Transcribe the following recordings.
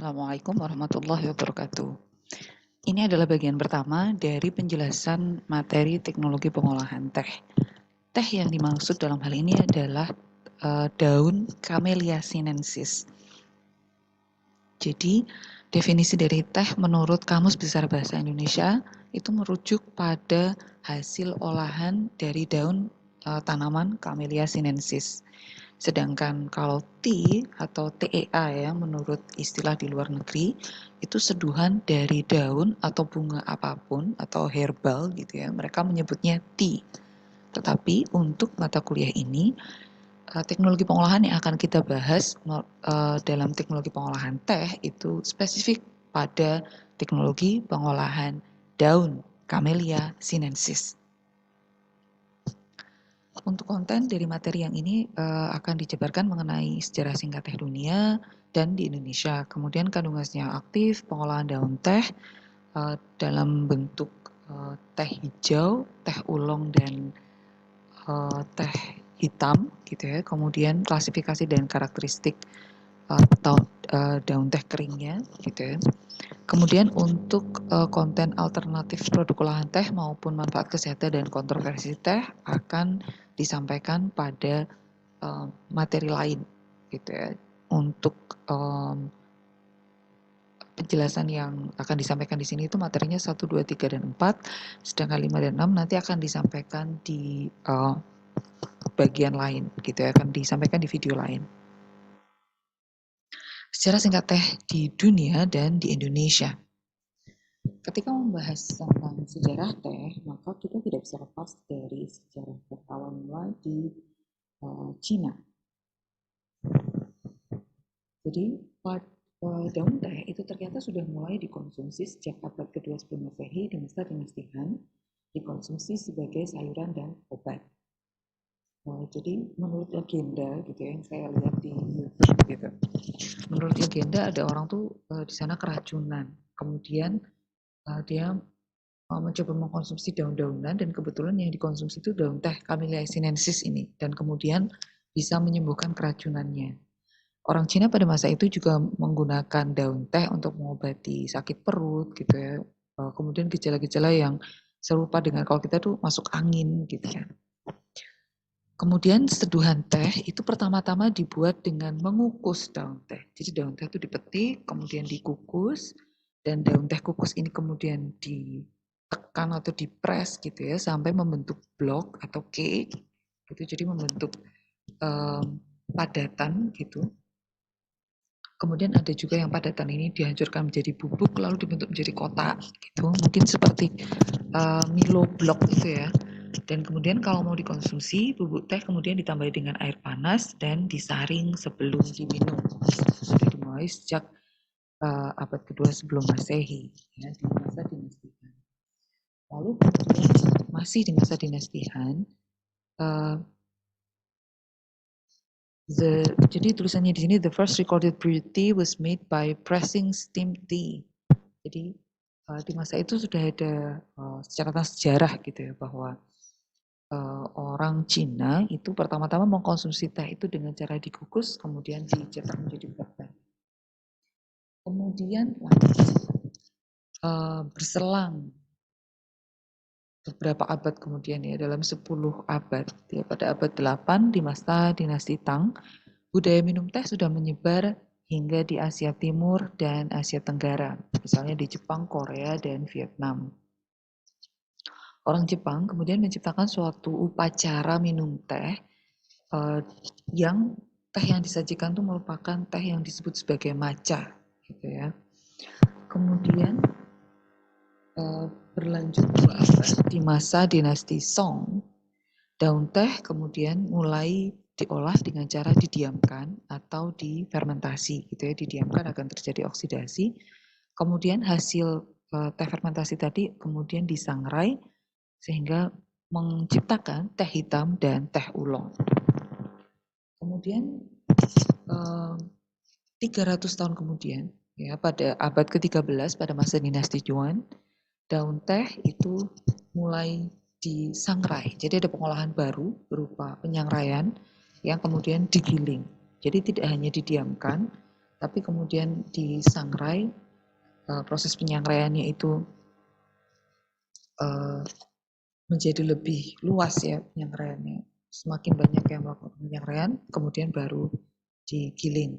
Assalamualaikum warahmatullahi wabarakatuh. Ini adalah bagian pertama dari penjelasan materi teknologi pengolahan teh. Teh yang dimaksud dalam hal ini adalah daun Camellia sinensis. Jadi, definisi dari teh menurut Kamus Besar Bahasa Indonesia itu merujuk pada hasil olahan dari daun tanaman Camellia sinensis. Sedangkan kalau tea atau TEA ya menurut istilah di luar negeri itu seduhan dari daun atau bunga apapun atau herbal gitu ya. Mereka menyebutnya tea. Tetapi untuk mata kuliah ini teknologi pengolahan yang akan kita bahas dalam teknologi pengolahan teh itu spesifik pada teknologi pengolahan daun Camellia sinensis. Untuk konten dari materi yang ini akan dijabarkan mengenai sejarah singkat teh dunia dan di Indonesia. Kemudian kandungan senyawa aktif, pengolahan daun teh dalam bentuk teh hijau, teh oolong dan teh hitam gitu ya. Kemudian klasifikasi dan karakteristik daun teh keringnya gitu ya. Kemudian untuk konten alternatif produk olahan teh maupun manfaat kesehatan dan kontroversi teh akan disampaikan pada materi lain gitu ya. Untuk penjelasan yang akan disampaikan di sini itu materinya 1, 2, 3, dan 4, sedangkan 5 dan 6 nanti akan disampaikan di bagian lain gitu ya, akan disampaikan di video lain. Secara singkat teh di dunia dan di Indonesia. Ketika membahas tentang sejarah teh, maka kita tidak bisa lepas dari sejarah berawal mula di Cina. Jadi daun teh itu ternyata sudah mulai dikonsumsi sejak abad kedua sebelum Masehi di masa dinasti Han, dikonsumsi sebagai sayuran dan obat. Jadi menurut legenda gitu ya, yang saya lihat di YouTube gitu. Menurut legenda ada orang tuh di sana keracunan, kemudian dia mencoba mengkonsumsi daun-daunan dan kebetulan yang dikonsumsi itu daun teh Camellia sinensis ini dan kemudian bisa menyembuhkan keracunannya. Orang Cina pada masa itu juga menggunakan daun teh untuk mengobati sakit perut gitu ya. Kemudian gejala-gejala yang serupa dengan kalau kita tuh masuk angin gitu ya. Kemudian seduhan teh itu pertama-tama dibuat dengan mengukus daun teh. Jadi daun teh itu dipetik, kemudian dikukus, dan daun teh kukus ini kemudian ditekan atau dipres gitu ya sampai membentuk blok atau cake. Gitu. Jadi membentuk padatan gitu. Kemudian ada juga yang padatan ini dihancurkan menjadi bubuk lalu dibentuk menjadi kotak gitu. Mungkin seperti Milo blok itu ya. Dan kemudian kalau mau dikonsumsi, bubuk teh kemudian ditambah dengan air panas dan disaring sebelum diminum. Sudah dimulai sejak abad kedua sebelum Masehi, ya, di masa dinasti Han. Lalu kemudian masih di masa dinasti Han, jadi tulisannya di sini the first recorded brewed tea was made by pressing steamed tea. Jadi di masa itu sudah ada catatan sejarah gitu ya bahwa orang Cina itu pertama-tama mengkonsumsi teh itu dengan cara dikukus kemudian dicetak menjadi buah. Kemudian berselang beberapa abad kemudian ya dalam 10 abad ya pada abad 8 di masa dinasti Tang budaya minum teh sudah menyebar hingga di Asia Timur dan Asia Tenggara misalnya di Jepang, Korea dan Vietnam. Orang Jepang kemudian menciptakan suatu upacara minum teh yang teh yang disajikan itu merupakan teh yang disebut sebagai matcha gitu ya. Kemudian berlanjut 2 abad di masa dinasti Song, daun teh kemudian mulai diolah dengan cara didiamkan atau difermentasi gitu ya, didiamkan akan terjadi oksidasi. Kemudian hasil teh fermentasi tadi kemudian disangrai sehingga menciptakan teh hitam dan teh oolong. Kemudian 300 tahun kemudian ya pada abad ke-13 pada masa dinasti Yuan, daun teh itu mulai disangrai. Jadi ada pengolahan baru berupa penyangraian yang kemudian digiling. Jadi tidak hanya didiamkan Tapi kemudian disangrai, proses penyangraiannya itu menjadi lebih luas ya penyangraiannya. Semakin banyak yang melakukan penyangraian, kemudian baru digiling.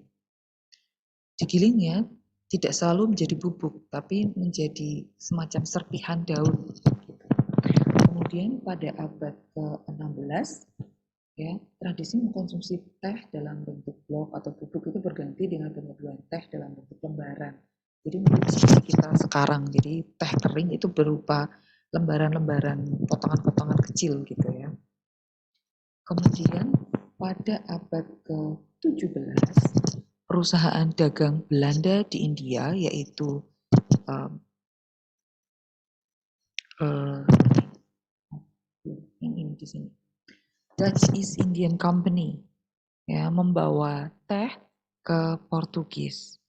Digilingnya tidak selalu menjadi bubuk, tapi menjadi semacam serpihan daun. Kemudian pada abad ke-16, ya, tradisi mengkonsumsi teh dalam bentuk blok atau bubuk itu berganti dengan penyaduan teh dalam bentuk lembaran. Jadi mirip seperti kita sekarang. Jadi teh kering itu berupa lembaran-lembaran, potongan-potongan kecil gitu ya. Kemudian pada abad ke-17, perusahaan dagang Belanda di India yaitu ini di sini, Dutch East Indian Company, ya, membawa teh ke Portugis.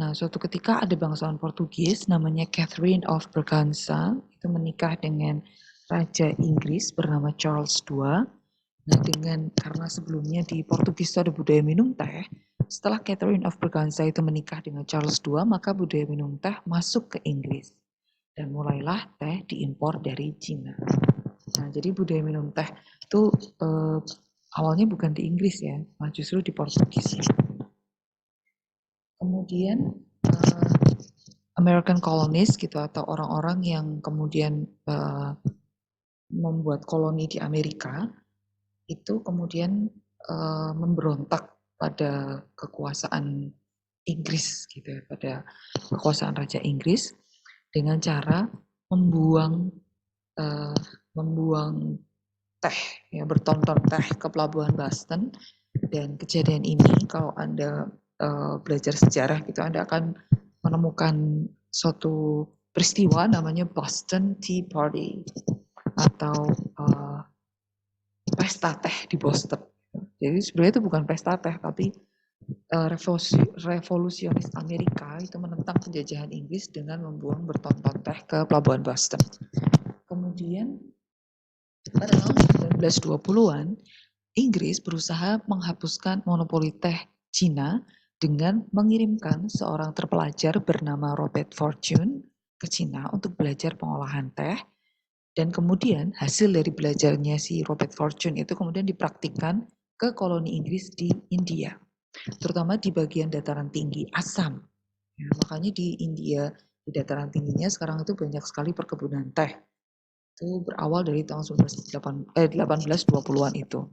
Nah, suatu ketika ada bangsawan Portugis namanya Catherine of Braganza itu menikah dengan Raja Inggris bernama Charles II. Nah, karena sebelumnya di Portugis itu ada budaya minum teh, setelah Catherine of Braganza itu menikah dengan Charles II, maka budaya minum teh masuk ke Inggris. Dan mulailah teh diimpor dari Cina. Nah, jadi budaya minum teh itu awalnya bukan di Inggris ya, malah justru di Portugis. Kemudian American colonies gitu atau orang-orang yang kemudian membuat koloni di Amerika itu kemudian memberontak pada kekuasaan Inggris gitu ya, pada kekuasaan Raja Inggris dengan cara membuang teh ya, bertonton teh ke pelabuhan Boston. Dan kejadian ini kalau Anda belajar sejarah gitu Anda akan menemukan suatu peristiwa namanya Boston Tea Party atau pesta teh di Boston. Jadi sebenarnya itu bukan pesta teh tapi revolusionis Amerika itu menentang penjajahan Inggris dengan membuang bertonton teh ke pelabuhan Boston. Kemudian pada tahun 1920-an, Inggris berusaha menghapuskan monopoli teh Cina dengan mengirimkan seorang terpelajar bernama Robert Fortune ke Cina untuk belajar pengolahan teh. Dan kemudian hasil dari belajarnya si Robert Fortune itu kemudian dipraktikkan ke koloni Inggris di India. Terutama di bagian dataran tinggi, Assam. Ya, makanya di India, di dataran tingginya sekarang itu banyak sekali perkebunan teh. Itu berawal dari tahun 1820-an itu.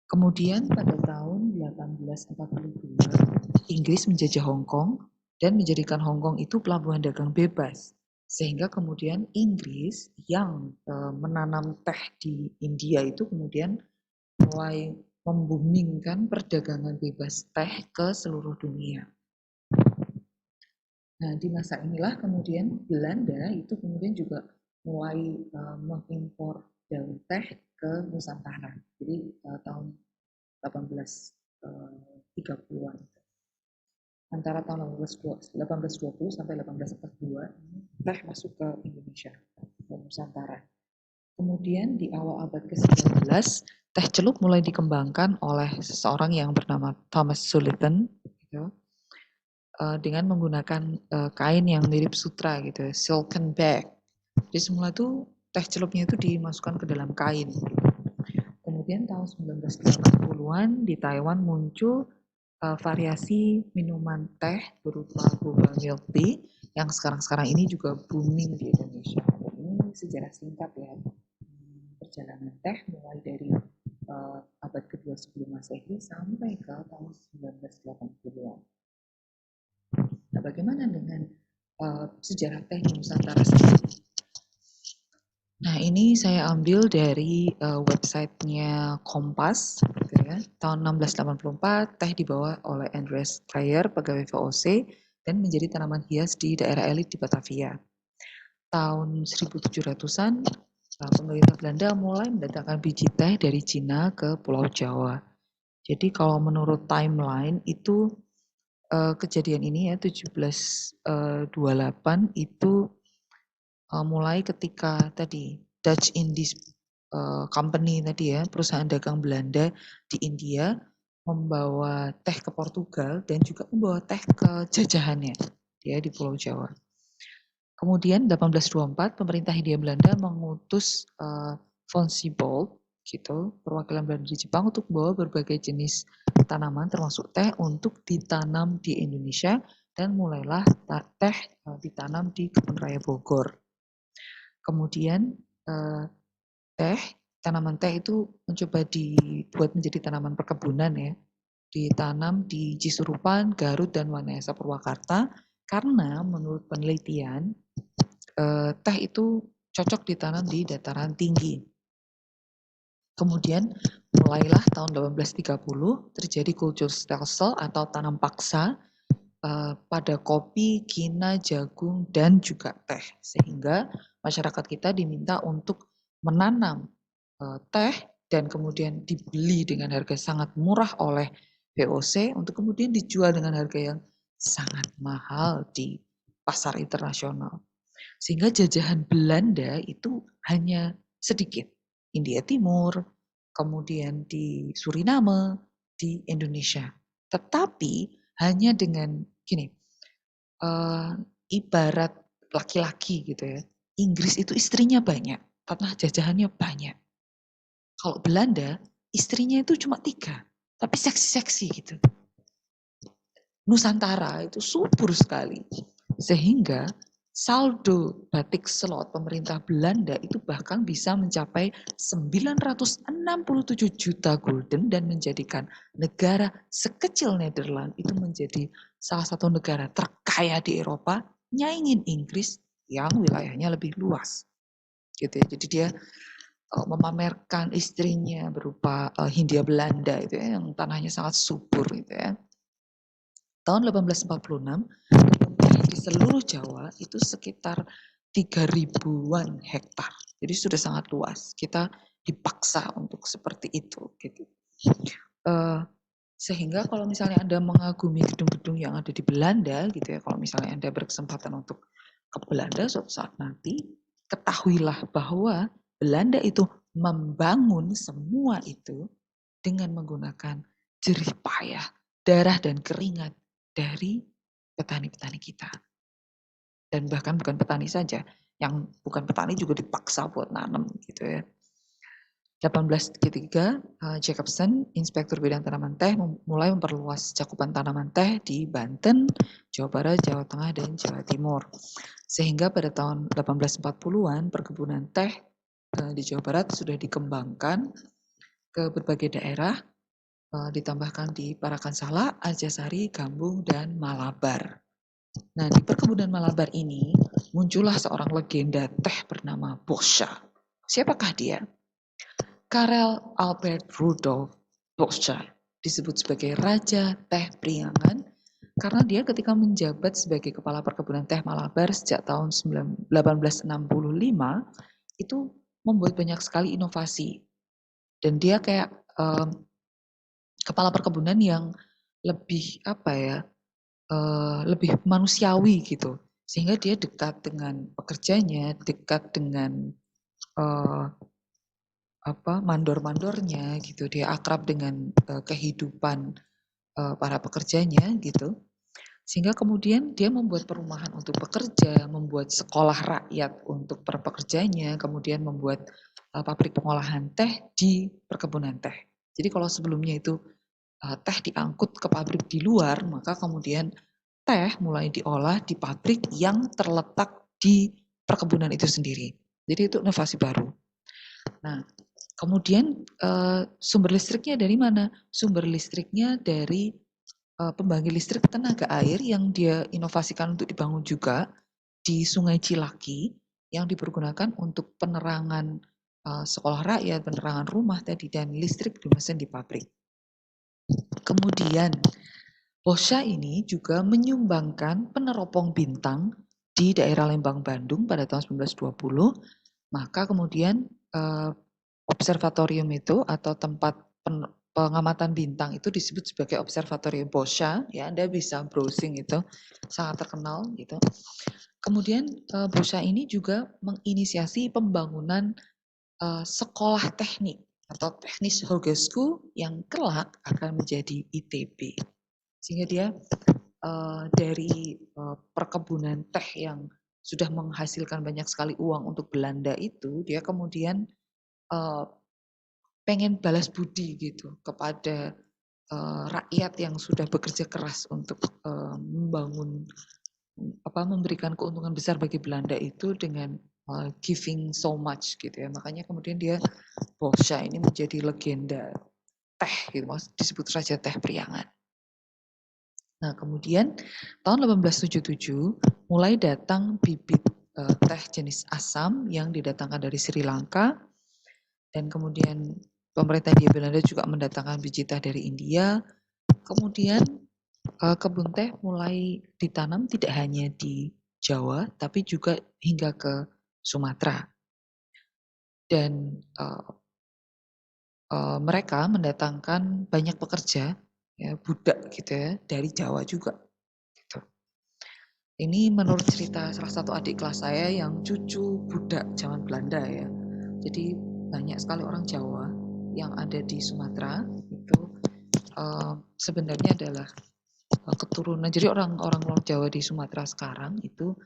Kemudian pada tahun 1842, Inggris menjajah Hong Kong dan menjadikan Hong Kong itu pelabuhan dagang bebas. Sehingga kemudian Inggris yang menanam teh di India itu kemudian mulai membumingkan perdagangan bebas teh ke seluruh dunia. Nah, di masa inilah kemudian Belanda itu kemudian juga mulai mengimpor daun teh ke Nusantara. Jadi tahun 1830-an. Antara tahun 1820 sampai 1842 teh masuk ke Indonesia, ke Nusantara. Kemudian di awal abad ke-19, teh celup mulai dikembangkan oleh seseorang yang bernama Thomas Sullivan, gitu, dengan menggunakan kain yang mirip sutra gitu, silken bag. Jadi semula itu teh celupnya itu dimasukkan ke dalam kain. Kemudian tahun 1980-an di Taiwan muncul variasi minuman teh berupa boba milk tea yang sekarang-sekarang ini juga booming di Indonesia. Ini sejarah singkat ya, perjalanan teh mulai dari abad kedua sebelum Masehi sampai ke tahun 1980-an. Nah, bagaimana dengan sejarah teh di Nusantara sendiri? Nah, ini saya ambil dari websitenya Kompas, gitu ya. Tahun 1684, teh dibawa oleh Andreas Dreyer, pegawai VOC, dan menjadi tanaman hias di daerah elit di Batavia. Tahun 1700-an, pemerintah Belanda mulai mendatangkan biji teh dari Cina ke Pulau Jawa. Jadi kalau menurut timeline itu kejadian ini ya 1728 itu mulai ketika tadi Dutch Indies Company tadi ya, perusahaan dagang Belanda di India membawa teh ke Portugal dan juga membawa teh ke jajahannya ya di Pulau Jawa. Kemudian 1824 pemerintah Hindia Belanda mengutus von Siebold gitu, perwakilan Belanda di Jepang untuk membawa berbagai jenis tanaman termasuk teh untuk ditanam di Indonesia dan mulailah teh ditanam di Kebun Raya Bogor. Kemudian teh, tanaman teh itu mencoba dibuat menjadi tanaman perkebunan ya. Ditanam di Cisurupan, Garut, dan Wanayasa Purwakarta karena menurut penelitian teh itu cocok ditanam di dataran tinggi. Kemudian mulailah tahun 1830 terjadi kulturstelsel atau tanam paksa pada kopi, kina, jagung, dan juga teh. Sehingga masyarakat kita diminta untuk menanam teh dan kemudian dibeli dengan harga sangat murah oleh VOC untuk kemudian dijual dengan harga yang sangat mahal di pasar internasional. Sehingga jajahan Belanda itu hanya sedikit. India Timur, kemudian di Suriname, di Indonesia. Tetapi hanya dengan gini, ibarat laki-laki gitu ya. Inggris itu istrinya banyak, tanah jajahannya banyak. Kalau Belanda, istrinya itu cuma 3, tapi seksi-seksi gitu. Nusantara itu subur sekali. Sehingga saldo batik slot pemerintah Belanda itu bahkan bisa mencapai 967 juta gulden dan menjadikan negara sekecil Nederland itu menjadi salah satu negara terkaya di Eropa, nyaingin Inggris yang wilayahnya lebih luas. Gitu ya. Jadi dia memamerkan istrinya berupa Hindia Belanda itu ya, yang tanahnya sangat subur gitu ya. Tahun 1846 di seluruh Jawa itu sekitar 3.000-an hektar. Jadi sudah sangat luas. Kita dipaksa untuk seperti itu gitu. Sehingga kalau misalnya Anda mengagumi gedung-gedung yang ada di Belanda gitu ya, kalau misalnya Anda berkesempatan untuk ke Belanda suatu saat nanti, ketahuilah bahwa Belanda itu membangun semua itu dengan menggunakan jerih payah, darah dan keringat dari petani-petani kita. Dan bahkan bukan petani saja, yang bukan petani juga dipaksa buat nanam gitu ya. 1833, Jacobson, Inspektur Bidang Tanaman Teh, mulai memperluas cakupan tanaman teh di Banten, Jawa Barat, Jawa Tengah, dan Jawa Timur. Sehingga pada tahun 1840-an, perkebunan teh di Jawa Barat sudah dikembangkan ke berbagai daerah, ditambahkan di Parakan Salak, Arjasari, Gambung, dan Malabar. Nah, di perkebunan Malabar ini muncullah seorang legenda teh bernama Boscha. Siapakah dia? Karel Albert Rudolf Boscha disebut sebagai Raja Teh Priangan karena dia ketika menjabat sebagai kepala perkebunan teh Malabar sejak tahun 1865 itu membuat banyak sekali inovasi. Dan dia kayak kepala perkebunan yang lebih apa ya, lebih manusiawi gitu. Sehingga dia dekat dengan pekerjanya, dekat dengan mandor-mandornya gitu. Dia akrab dengan kehidupan para pekerjanya gitu. Sehingga kemudian dia membuat perumahan untuk pekerja, membuat sekolah rakyat untuk para pekerjanya, kemudian membuat pabrik pengolahan teh di perkebunan teh. Jadi kalau sebelumnya itu teh diangkut ke pabrik di luar, maka kemudian teh mulai diolah di pabrik yang terletak di perkebunan itu sendiri. Jadi itu inovasi baru. Nah, kemudian sumber listriknya dari mana? Sumber listriknya dari pembangkit listrik tenaga air yang dia inovasikan untuk dibangun juga di Sungai Cilaki yang dipergunakan untuk penerangan sekolah rakyat, penerangan rumah tadi, dan listrik dimesin di pabrik. Kemudian Boscha ini juga menyumbangkan peneropong bintang di daerah Lembang, Bandung pada tahun 1920. Maka kemudian observatorium itu atau tempat pengamatan bintang itu disebut sebagai observatorium Boscha. Ya, Anda bisa browsing itu, sangat terkenal gitu. Kemudian Boscha ini juga menginisiasi pembangunan sekolah teknik atau teknis Hogeschool yang kelak akan menjadi ITB. Sehingga dia dari perkebunan teh yang sudah menghasilkan banyak sekali uang untuk Belanda itu, dia kemudian pengen balas budi gitu kepada rakyat yang sudah bekerja keras untuk membangun memberikan keuntungan besar bagi Belanda itu dengan giving so much gitu ya. Makanya kemudian dia Boscha ini menjadi legenda teh gitu, disebut saja teh Priangan. Nah, kemudian tahun 1877 mulai datang bibit teh jenis Assam yang didatangkan dari Sri Lanka, dan kemudian pemerintah Hindia Belanda juga mendatangkan biji teh dari India. Kemudian kebun teh mulai ditanam tidak hanya di Jawa, tapi juga hingga ke Sumatera. Dan mereka mendatangkan banyak pekerja, ya, budak gitu ya, dari Jawa juga. Gitu. Ini menurut cerita salah satu adik kelas saya yang cucu budak zaman Belanda ya. Jadi banyak sekali orang Jawa yang ada di Sumatera itu sebenarnya adalah keturunan. Jadi orang Jawa di Sumatera sekarang itu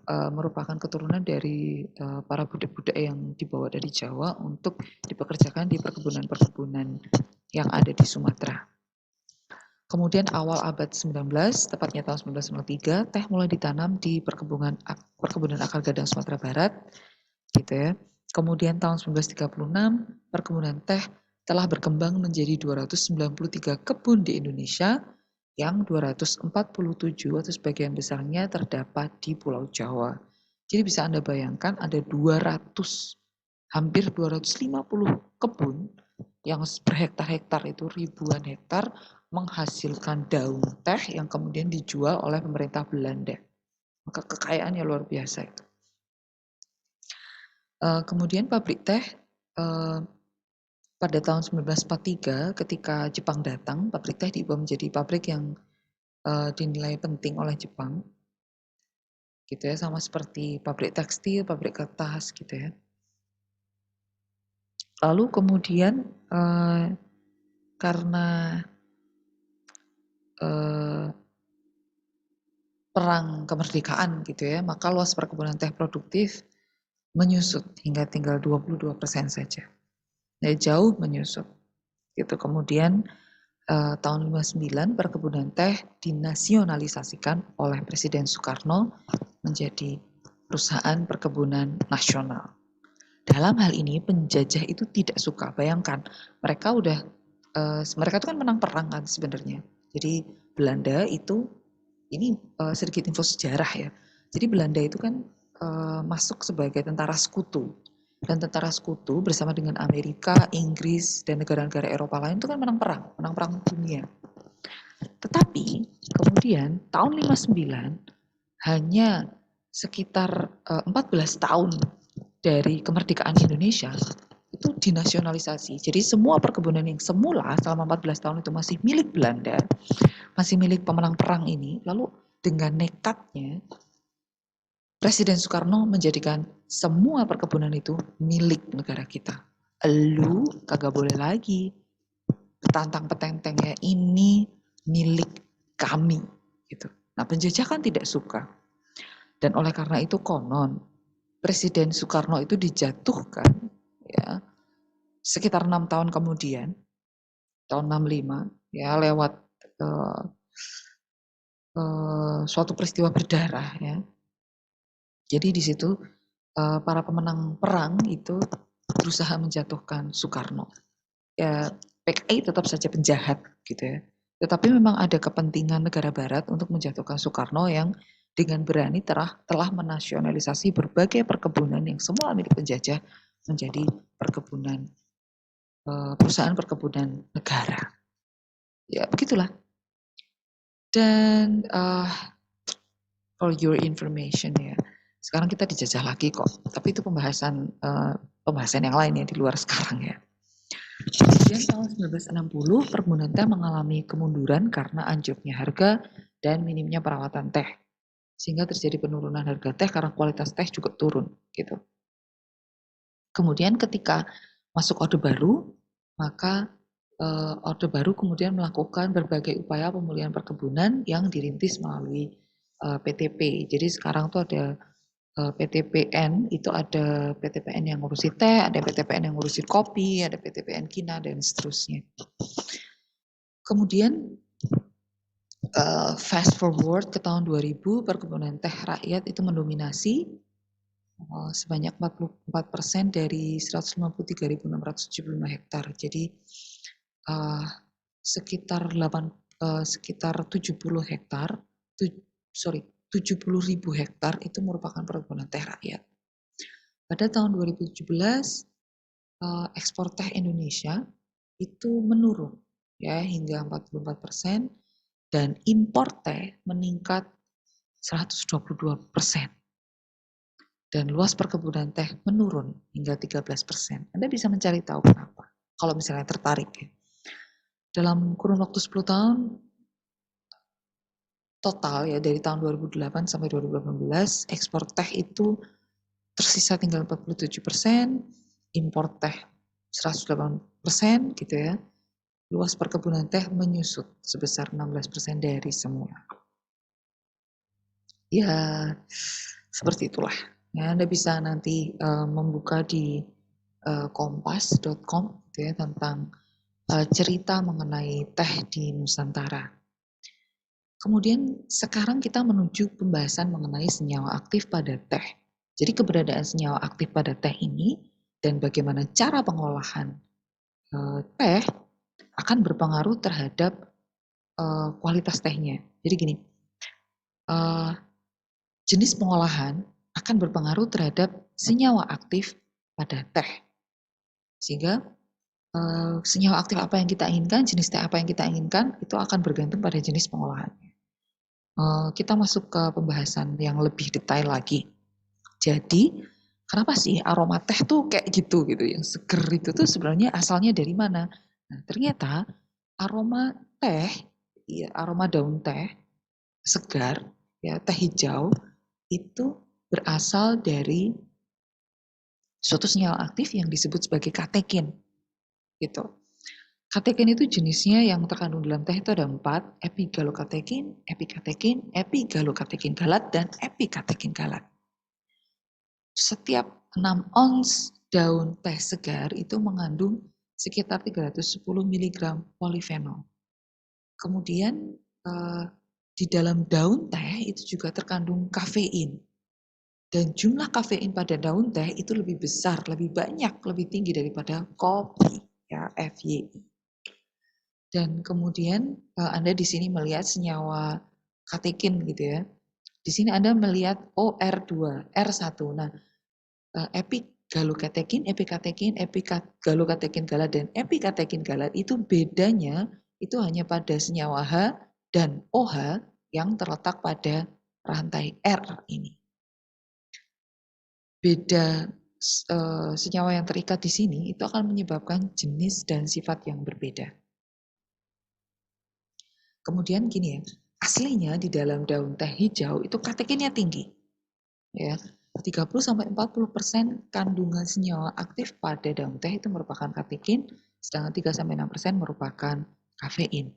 merupakan keturunan dari para budak-budak yang dibawa dari Jawa untuk dipekerjakan di perkebunan-perkebunan yang ada di Sumatera. Kemudian awal abad 19, tepatnya tahun 1903, teh mulai ditanam di perkebunan Akar Gadang Sumatera Barat, gitu ya. Kemudian tahun 1936, perkebunan teh telah berkembang menjadi 293 kebun di Indonesia, yang 247 atau sebagian besarnya terdapat di Pulau Jawa. Jadi bisa Anda bayangkan ada 200, hampir 250 kebun yang berhektar-hektar itu ribuan hektar menghasilkan daun teh yang kemudian dijual oleh pemerintah Belanda. Maka kekayaannya luar biasa. Kemudian pabrik teh pada tahun 1943 ketika Jepang datang, pabrik teh diubah menjadi pabrik yang dinilai penting oleh Jepang, gitu ya, sama seperti pabrik tekstil, pabrik kertas, gitu ya. Lalu kemudian karena perang kemerdekaan, gitu ya, maka luas perkebunan teh produktif menyusut hingga tinggal 22% saja. Nah, jauh menyusut. Gitu. Kemudian tahun 59 perkebunan teh dinasionalisasikan oleh Presiden Soekarno menjadi perusahaan perkebunan nasional. Dalam hal ini penjajah itu tidak suka. Bayangkan mereka mereka itu kan menang perang kan sebenarnya. Jadi Belanda itu ini sedikit info sejarah ya. Jadi Belanda itu kan masuk sebagai tentara sekutu. Dan tentara sekutu bersama dengan Amerika, Inggris, dan negara-negara Eropa lain itu kan menang perang dunia. Tetapi kemudian tahun 59 hanya sekitar 14 tahun dari kemerdekaan Indonesia itu dinasionalisasi. Jadi semua perkebunan yang semula selama 14 tahun itu masih milik Belanda, masih milik pemenang perang ini, lalu dengan nekatnya Presiden Soekarno menjadikan semua perkebunan itu milik negara kita. Elu kagak boleh lagi tantang petentengnya, ini milik kami gitu. Nah, penjajah kan tidak suka. Dan oleh karena itu konon Presiden Soekarno itu dijatuhkan ya sekitar 6 tahun kemudian, tahun 65 ya, lewat suatu peristiwa berdarah ya. Jadi di situ para pemenang perang itu berusaha menjatuhkan Soekarno. Ya, PKI tetap saja penjahat gitu ya. Tetapi memang ada kepentingan negara barat untuk menjatuhkan Soekarno yang dengan berani telah menasionalisasi berbagai perkebunan yang semula milik penjajah menjadi perusahaan perkebunan negara. Ya, begitulah. Dan for your information ya, sekarang kita dijajah lagi kok. Tapi itu pembahasan yang lain ya di luar sekarang ya. Kemudian tahun 1960 perkebunan teh mengalami kemunduran karena anjloknya harga dan minimnya perawatan teh. Sehingga terjadi penurunan harga teh karena kualitas teh juga turun gitu. Kemudian ketika masuk Orde Baru, maka Orde Baru kemudian melakukan berbagai upaya pemulihan perkebunan yang dirintis melalui PTP. Jadi sekarang tuh ada PTPN, itu ada PTPN yang ngurusi teh, ada PTPN yang ngurusi kopi, ada PTPN kina, dan seterusnya. Kemudian fast forward ke tahun 2000, perkebunan teh rakyat itu mendominasi sebanyak 44% dari 153.675 hektar. Jadi sekitar 70 hektar, 70.000 hektar itu merupakan perkebunan teh rakyat. Pada tahun 2017 ekspor teh Indonesia itu menurun ya hingga 44% dan impor teh meningkat 122%. Dan luas perkebunan teh menurun hingga 13%. Anda bisa mencari tahu kenapa, kalau misalnya tertarik ya. Dalam kurun waktu 10 tahun, total ya dari tahun 2008 sampai 2018, ekspor teh itu tersisa tinggal 47%, impor teh 108% gitu ya. Luas perkebunan teh menyusut sebesar 16% dari semula. Ya, seperti itulah. Ya, Anda bisa nanti membuka di kompas.com gitu ya, tentang cerita mengenai teh di Nusantara. Kemudian sekarang kita menuju pembahasan mengenai senyawa aktif pada teh. Jadi keberadaan senyawa aktif pada teh ini dan bagaimana cara pengolahan teh akan berpengaruh terhadap kualitas tehnya. Jadi gini, jenis pengolahan akan berpengaruh terhadap senyawa aktif pada teh. Sehingga senyawa aktif apa yang kita inginkan, jenis teh apa yang kita inginkan, itu akan bergantung pada jenis pengolahannya. Kita masuk ke pembahasan yang lebih detail lagi. Jadi, kenapa sih aroma teh tuh kayak gitu, yang seger itu tuh sebenarnya asalnya dari mana? Nah, ternyata aroma teh, ya, aroma daun teh segar, ya teh hijau, itu berasal dari suatu senyawa aktif yang disebut sebagai katekin. Gitu. Katekin itu jenisnya yang terkandung dalam teh itu ada 4, epigalokatekin, epikatekin, epigalokatekin galat, dan epikatekin galat. Setiap 6 ons daun teh segar itu mengandung sekitar 310 mg polifenol. Kemudian di dalam daun teh itu juga terkandung kafein. Dan jumlah kafein pada daun teh itu lebih besar, lebih banyak, lebih tinggi daripada kopi, ya, FYI. Dan kemudian Anda di sini melihat senyawa katekin gitu ya. Di sini Anda melihat OR2, R1. Nah, epigalokatekin, epikatekin, epigalokatekin galat, dan epikatekin galat itu bedanya itu hanya pada senyawa H dan OH yang terletak pada rantai R ini. Beda senyawa yang terikat di sini itu akan menyebabkan jenis dan sifat yang berbeda. Kemudian gini ya, aslinya di dalam daun teh hijau itu katekinnya tinggi. Ya, 30-40% kandungan senyawa aktif pada daun teh itu merupakan katekin, sedangkan 3-6% merupakan kafein.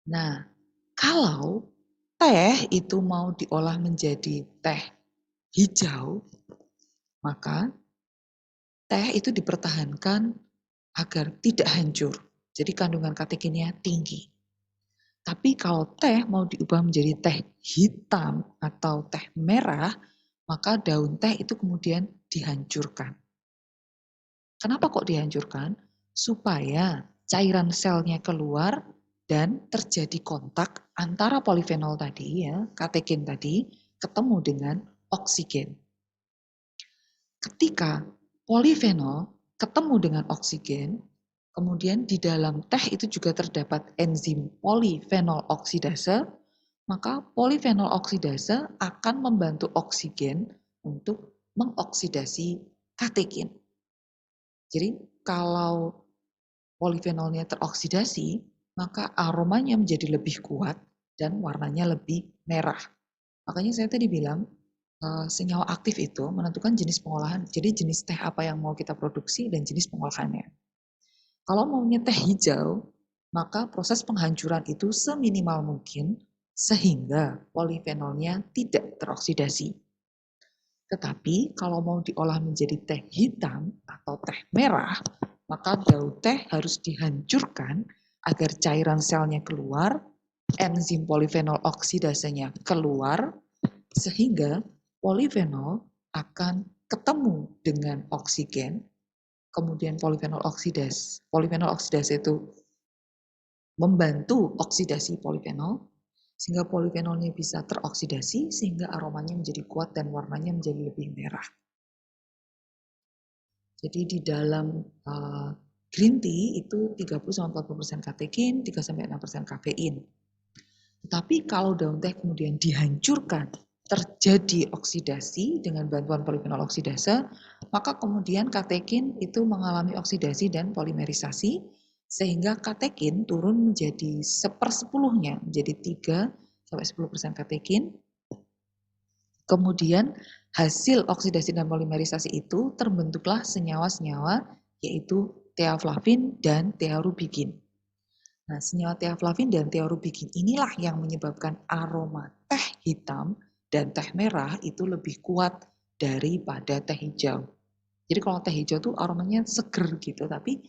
Nah, kalau teh itu mau diolah menjadi teh hijau, maka teh itu dipertahankan agar tidak hancur. Jadi kandungan katekinnya tinggi. Tapi kalau teh mau diubah menjadi teh hitam atau teh merah, maka daun teh itu kemudian dihancurkan. Kenapa kok dihancurkan? Supaya cairan selnya keluar dan terjadi kontak antara polifenol tadi ya, katekin tadi, ketemu dengan oksigen. Ketika polifenol ketemu dengan oksigen, kemudian di dalam teh itu juga terdapat enzim polifenol oksidase, maka polifenol oksidase akan membantu oksigen untuk mengoksidasi katekin. Jadi kalau polifenolnya teroksidasi, maka aromanya menjadi lebih kuat dan warnanya lebih merah. Makanya saya tadi bilang senyawa aktif itu menentukan jenis pengolahan. Jadi jenis teh apa yang mau kita produksi dan jenis pengolahannya. Kalau maunya teh hijau, maka proses penghancuran itu seminimal mungkin sehingga polifenolnya tidak teroksidasi. Tetapi kalau mau diolah menjadi teh hitam atau teh merah, maka daun teh harus dihancurkan agar cairan selnya keluar, enzim polifenol oksidasenya keluar, sehingga polifenol akan ketemu dengan oksigen, kemudian polifenol oksidase. Polifenol oksidase itu membantu oksidasi polifenol, sehingga polifenolnya bisa teroksidasi, sehingga aromanya menjadi kuat dan warnanya menjadi lebih merah. Jadi di dalam green tea itu 30-40% katekin, 3-6% kafein. Tapi kalau daun teh kemudian dihancurkan, terjadi oksidasi dengan bantuan polifenol oksidase, maka kemudian katekin itu mengalami oksidasi dan polimerisasi, sehingga katekin turun menjadi 1/10-nya, menjadi 3-10% katekin. Kemudian hasil oksidasi dan polimerisasi itu terbentuklah senyawa-senyawa yaitu theaflavin dan thearubigin. Nah, senyawa theaflavin dan thearubigin inilah yang menyebabkan aroma teh hitam dan teh merah itu lebih kuat daripada teh hijau. Jadi kalau teh hijau tuh aromanya seger gitu, tapi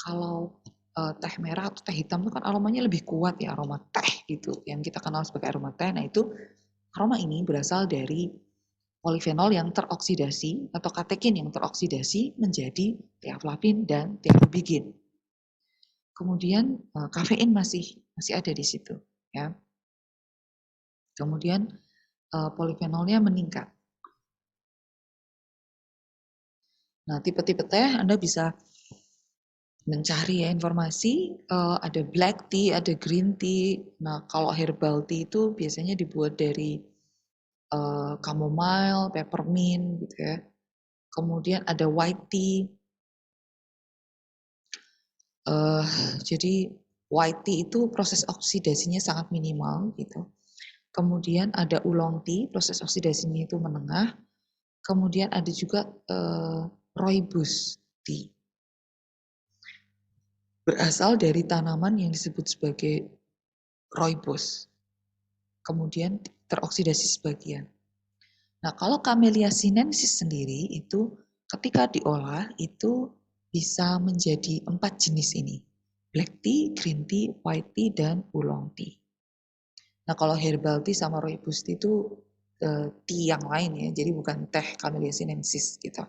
kalau teh merah atau teh hitam itu kan aromanya lebih kuat ya, aroma teh gitu, yang kita kenal sebagai aroma teh. Nah itu aroma ini berasal dari polifenol yang teroksidasi atau katekin yang teroksidasi menjadi theaflavin dan thearubigin. Kemudian kafein masih ada di situ, ya. Kemudian polifenolnya meningkat. Nah, tipe-tipe teh Anda bisa mencari ya informasi, ada black tea, ada green tea. Nah, kalau herbal tea itu biasanya dibuat dari chamomile, peppermint gitu ya. Kemudian ada white tea. Jadi white tea itu proses oksidasinya sangat minimal gitu. Kemudian ada oolong tea, proses oksidasinya itu menengah. Kemudian ada juga rooibos tea. Berasal dari tanaman yang disebut sebagai rooibos. Kemudian teroksidasi sebagian. Nah, kalau Camellia sinensis sendiri itu ketika diolah itu bisa menjadi 4 jenis ini. Black tea, green tea, white tea, dan oolong tea. Nah, kalau herbal tea sama rooibos tea itu tea yang lain ya, jadi bukan teh Camellia sinensis gitu.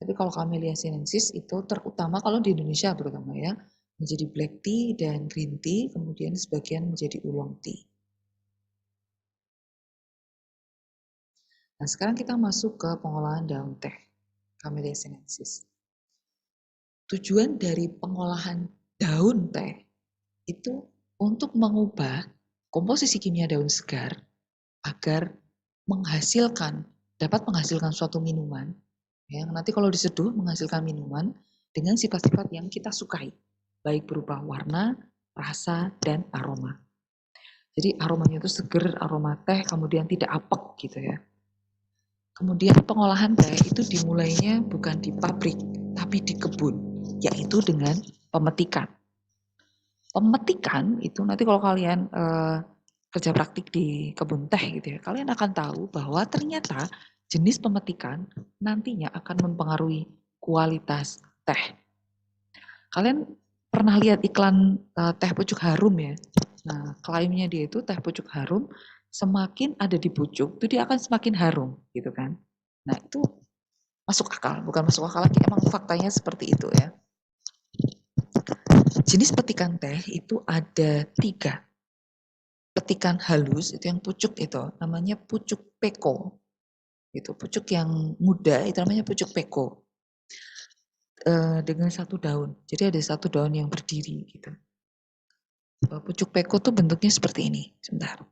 Tapi kalau Camellia sinensis itu terutama kalau di Indonesia terutama ya, menjadi black tea dan green tea, kemudian sebagian menjadi oolong tea. Nah, sekarang kita masuk ke pengolahan daun teh Camellia sinensis. Tujuan dari pengolahan daun teh itu untuk mengubah komposisi kimia daun segar agar dapat menghasilkan suatu minuman yang nanti kalau diseduh menghasilkan minuman dengan sifat-sifat yang kita sukai, baik berupa warna, rasa, dan aroma. Jadi aromanya itu seger, aroma teh, kemudian tidak apek gitu ya. Kemudian pengolahan teh itu dimulainya bukan di pabrik, tapi di kebun, yaitu dengan pemetikan. Pemetikan itu nanti kalau kalian kerja praktik di kebun teh gitu ya, kalian akan tahu bahwa ternyata jenis pemetikan nantinya akan mempengaruhi kualitas teh. Kalian pernah lihat iklan teh pucuk harum ya? Nah, klaimnya dia itu teh pucuk harum, semakin ada di pucuk, itu dia akan semakin harum gitu kan. Nah, itu masuk akal, bukan masuk akal lagi, emang faktanya seperti itu ya. Jenis petikan teh itu ada 3. Petikan halus itu yang pucuk itu namanya pucuk peko. Itu pucuk yang muda itu namanya pucuk peko. Dengan 1 daun. Jadi ada 1 daun yang berdiri gitu. Pucuk peko tuh bentuknya seperti ini. Sebentar.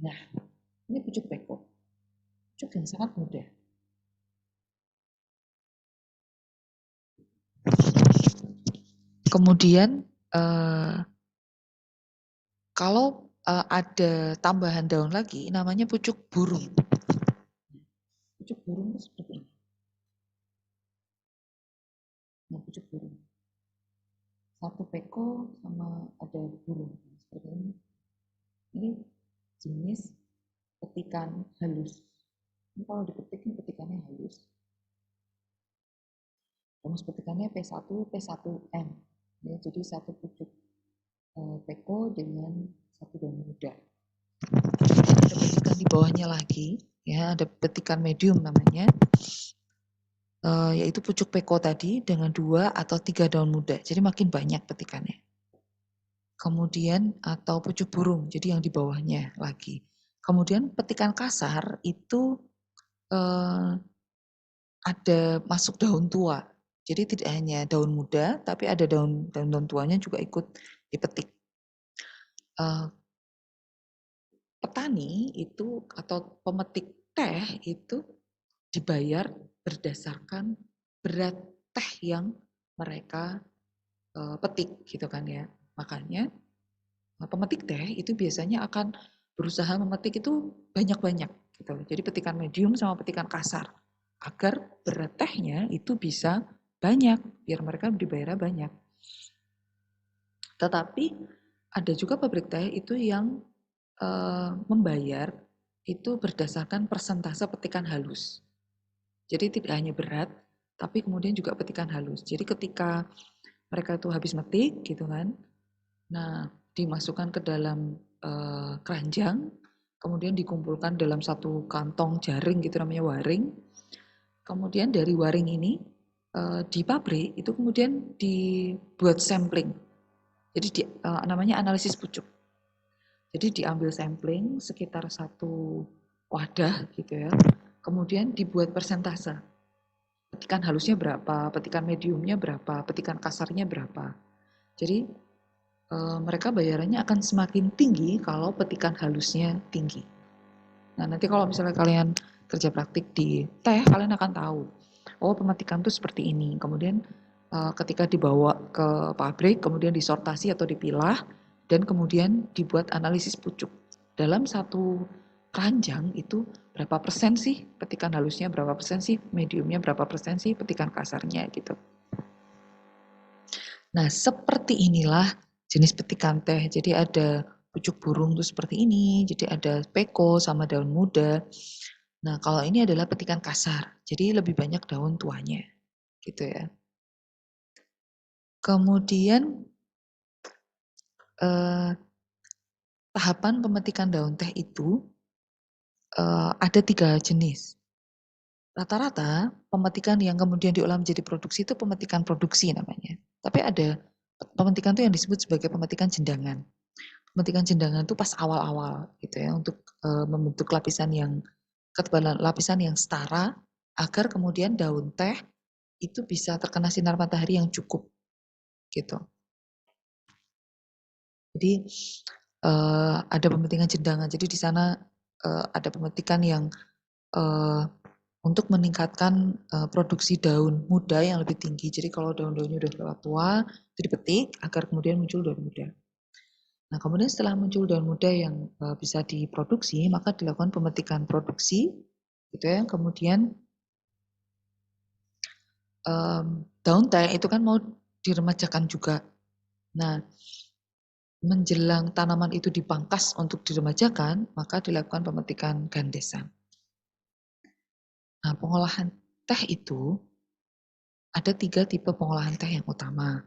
Nah, ini pucuk peko. Pucuk yang sangat muda. Kemudian kalau ada tambahan daun lagi namanya pucuk burung. Pucuk burung itu seperti ini. Nah, pucuk burung. Satu peko sama ada burung seperti ini. Ini jenis petikan halus. Ini kalau dipetik ini petikannya halus. Rumus petikannya P1, P1M. Ya, jadi satu pucuk peko dengan satu daun muda. Ada petikan di bawahnya lagi, ya ada petikan medium namanya, yaitu pucuk peko tadi dengan 2 atau 3 daun muda. Jadi makin banyak petikannya. Kemudian atau pucuk burung, jadi yang di bawahnya lagi. Kemudian petikan kasar itu ada masuk daun tua. Jadi tidak hanya daun muda, tapi ada daun tuanya juga ikut dipetik. Petani itu atau pemetik teh itu dibayar berdasarkan berat teh yang mereka petik gitu kan ya. Makanya pemetik teh itu biasanya akan berusaha memetik itu banyak-banyak gitu. Jadi petikan medium sama petikan kasar agar berat tehnya itu bisa banyak biar mereka dibayarnya banyak. Tetapi ada juga pabrik teh itu yang membayar itu berdasarkan persentase petikan halus. Jadi tidak hanya berat, tapi kemudian juga petikan halus. Jadi ketika mereka itu habis metik gitu kan, nah dimasukkan ke dalam keranjang, kemudian dikumpulkan dalam satu kantong jaring gitu namanya waring. Kemudian dari waring ini di pabrik itu kemudian dibuat sampling. Jadi namanya analisis pucuk. Jadi diambil sampling sekitar satu wadah gitu ya. Kemudian dibuat persentase. Petikan halusnya berapa, petikan mediumnya berapa, petikan kasarnya berapa. Jadi mereka bayarannya akan semakin tinggi kalau petikan halusnya tinggi. Nah nanti kalau misalnya kalian kerja praktik di teh, kalian akan tahu, oh pemetikan tuh seperti ini. Kemudian ketika dibawa ke pabrik, kemudian disortasi atau dipilah, dan kemudian dibuat analisis pucuk. Dalam satu keranjang itu berapa persen sih petikan halusnya, berapa persen sih mediumnya, berapa persen sih petikan kasarnya gitu. Nah seperti inilah jenis petikan teh. Jadi ada pucuk burung tuh seperti ini, jadi ada peko sama daun muda. Nah kalau ini adalah petikan kasar, jadi lebih banyak daun tuanya gitu ya. Kemudian tahapan pemetikan daun teh itu ada 3 jenis. Rata-rata pemetikan yang kemudian diolah menjadi produksi itu pemetikan produksi namanya. Tapi ada pemetikan itu yang disebut sebagai pemetikan jendangan. Pemetikan jendangan itu pas awal-awal gitu ya untuk membentuk lapisan yang ketebalan lapisan yang setara agar kemudian daun teh itu bisa terkena sinar matahari yang cukup gitu. Jadi ada pemetikan jendangan. Jadi di sana ada pemetikan yang untuk meningkatkan produksi daun muda yang lebih tinggi. Jadi kalau daun-daunnya udah lewat tua, itu dipetik agar kemudian muncul daun muda. Nah kemudian setelah muncul daun muda yang bisa diproduksi, maka dilakukan pemetikan produksi, gitu ya. Kemudian daun teh itu kan mau diremajakan juga. Nah menjelang tanaman itu dipangkas untuk diremajakan, maka dilakukan pemetikan gandesan. Nah pengolahan teh itu ada 3 tipe pengolahan teh yang utama.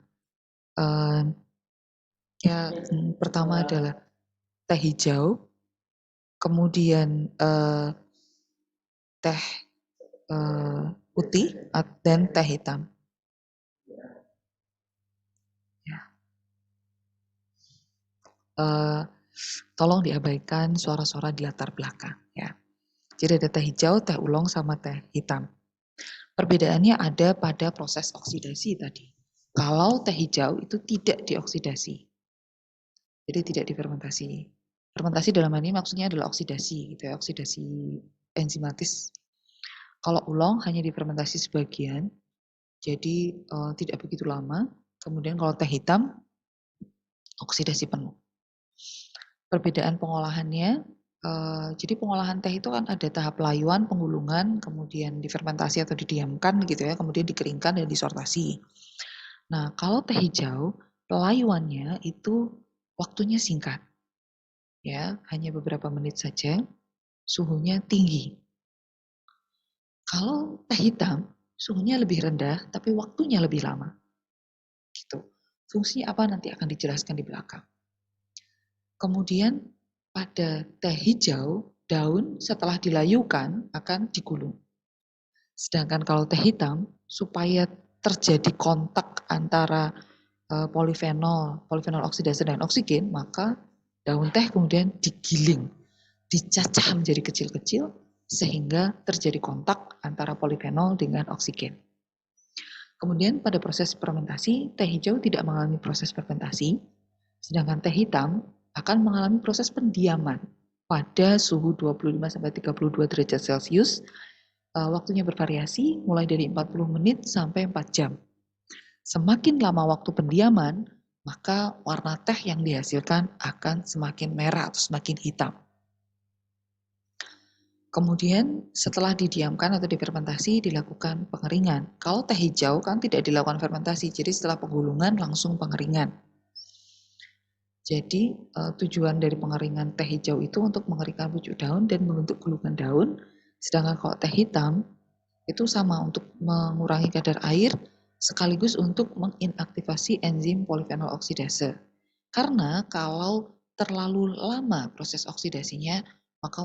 Pertama adalah teh hijau, kemudian teh putih dan teh hitam. Ya. Tolong diabaikan suara-suara di latar belakang ya. Jadi ada teh hijau, teh oolong sama teh hitam. Perbedaannya ada pada proses oksidasi tadi. Kalau teh hijau itu tidak dioksidasi. Jadi tidak difermentasi. Fermentasi dalam hal ini maksudnya adalah oksidasi gitu ya, oksidasi enzimatis. Kalau oolong hanya difermentasi sebagian, jadi tidak begitu lama. Kemudian kalau teh hitam oksidasi penuh. Perbedaan pengolahannya Jadi pengolahan teh itu kan ada tahap layuan, penggulungan, kemudian difermentasi atau didiamkan gitu ya, kemudian dikeringkan dan disortasi. Nah, kalau teh hijau, pelayuannya itu waktunya singkat, ya, hanya beberapa menit saja, suhunya tinggi. Kalau teh hitam, suhunya lebih rendah, tapi waktunya lebih lama. Gitu. Fungsinya apa nanti akan dijelaskan di belakang. Kemudian pada teh hijau, daun setelah dilayukan akan digulung. Sedangkan kalau teh hitam, supaya terjadi kontak antara polifenol oksidase dan oksigen, maka daun teh kemudian digiling, dicacah menjadi kecil-kecil sehingga terjadi kontak antara polifenol dengan oksigen. Kemudian pada proses fermentasi, teh hijau tidak mengalami proses fermentasi, sedangkan teh hitam akan mengalami proses pendiaman pada suhu 25-32 derajat Celcius. Waktunya bervariasi mulai dari 40 menit sampai 4 jam. Semakin lama waktu pendiaman, maka warna teh yang dihasilkan akan semakin merah atau semakin hitam. Kemudian setelah didiamkan atau difermentasi dilakukan pengeringan. Kalau teh hijau kan tidak dilakukan fermentasi, jadi setelah penggulungan langsung pengeringan. Jadi tujuan dari pengeringan teh hijau itu untuk mengeringkan pucuk daun dan membentuk gulungan daun. Sedangkan kalau teh hitam itu sama untuk mengurangi kadar air sekaligus untuk menginaktivasi enzim polifenol oksidase. Karena kalau terlalu lama proses oksidasinya, maka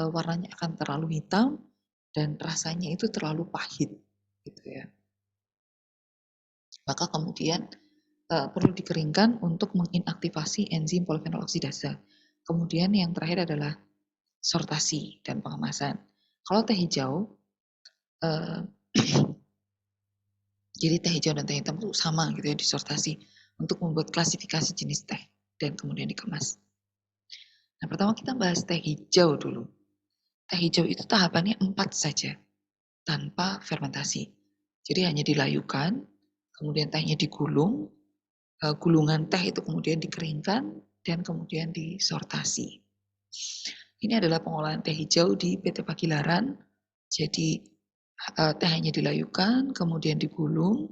warnanya akan terlalu hitam dan rasanya itu terlalu pahit, gitu ya. Maka kemudian perlu dikeringkan untuk menginaktivasi enzim polifenol oksidase. Kemudian yang terakhir adalah sortasi dan pengemasan. Kalau teh hijau, jadi teh hijau dan teh hitam itu sama gitu ya, disortasi untuk membuat klasifikasi jenis teh dan kemudian dikemas. Nah, pertama kita bahas teh hijau dulu. Teh hijau itu tahapannya 4 saja, tanpa fermentasi. Jadi hanya dilayukan, kemudian tehnya digulung, gulungan teh itu kemudian dikeringkan, dan kemudian disortasi. Ini adalah pengolahan teh hijau di PT Pagilaran. Jadi teh hanya dilayukan, kemudian digulung,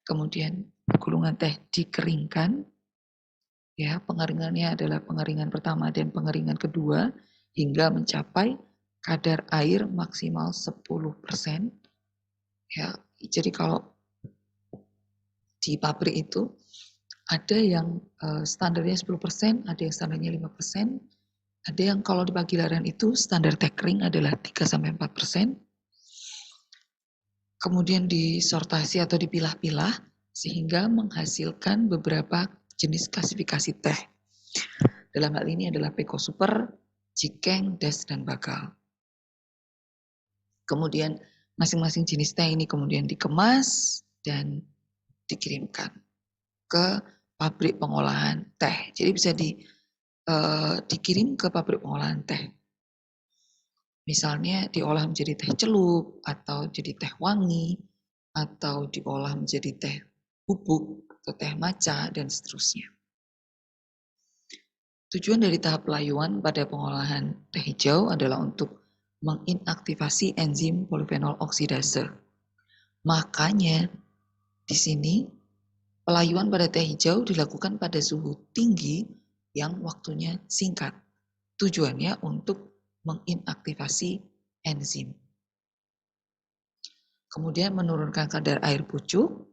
kemudian gulungan teh dikeringkan. Ya, pengeringannya adalah pengeringan pertama dan pengeringan kedua hingga mencapai kadar air maksimal 10%. Ya, jadi kalau di pabrik itu ada yang standarnya 10%, ada yang standarnya 5%, ada yang kalau di Pagilaran itu standar teh kering adalah 3-4%. Kemudian disortasi atau dipilah-pilah sehingga menghasilkan beberapa jenis klasifikasi teh. Dalam hal ini adalah Peko Super, Cikeng, Des, dan Bakal. Kemudian masing-masing jenis teh ini kemudian dikemas dan dikirimkan ke pabrik pengolahan teh. Jadi bisa dikirim ke pabrik pengolahan teh. Misalnya diolah menjadi teh celup, atau jadi teh wangi, atau diolah menjadi teh bubuk, atau teh maca, dan seterusnya. Tujuan dari tahap pelayuan pada pengolahan teh hijau adalah untuk menginaktivasi enzim polifenol oksidase. Makanya di sini pelayuan pada teh hijau dilakukan pada suhu tinggi yang waktunya singkat. Tujuannya untuk menginaktivasi enzim. Kemudian menurunkan kadar air pucuk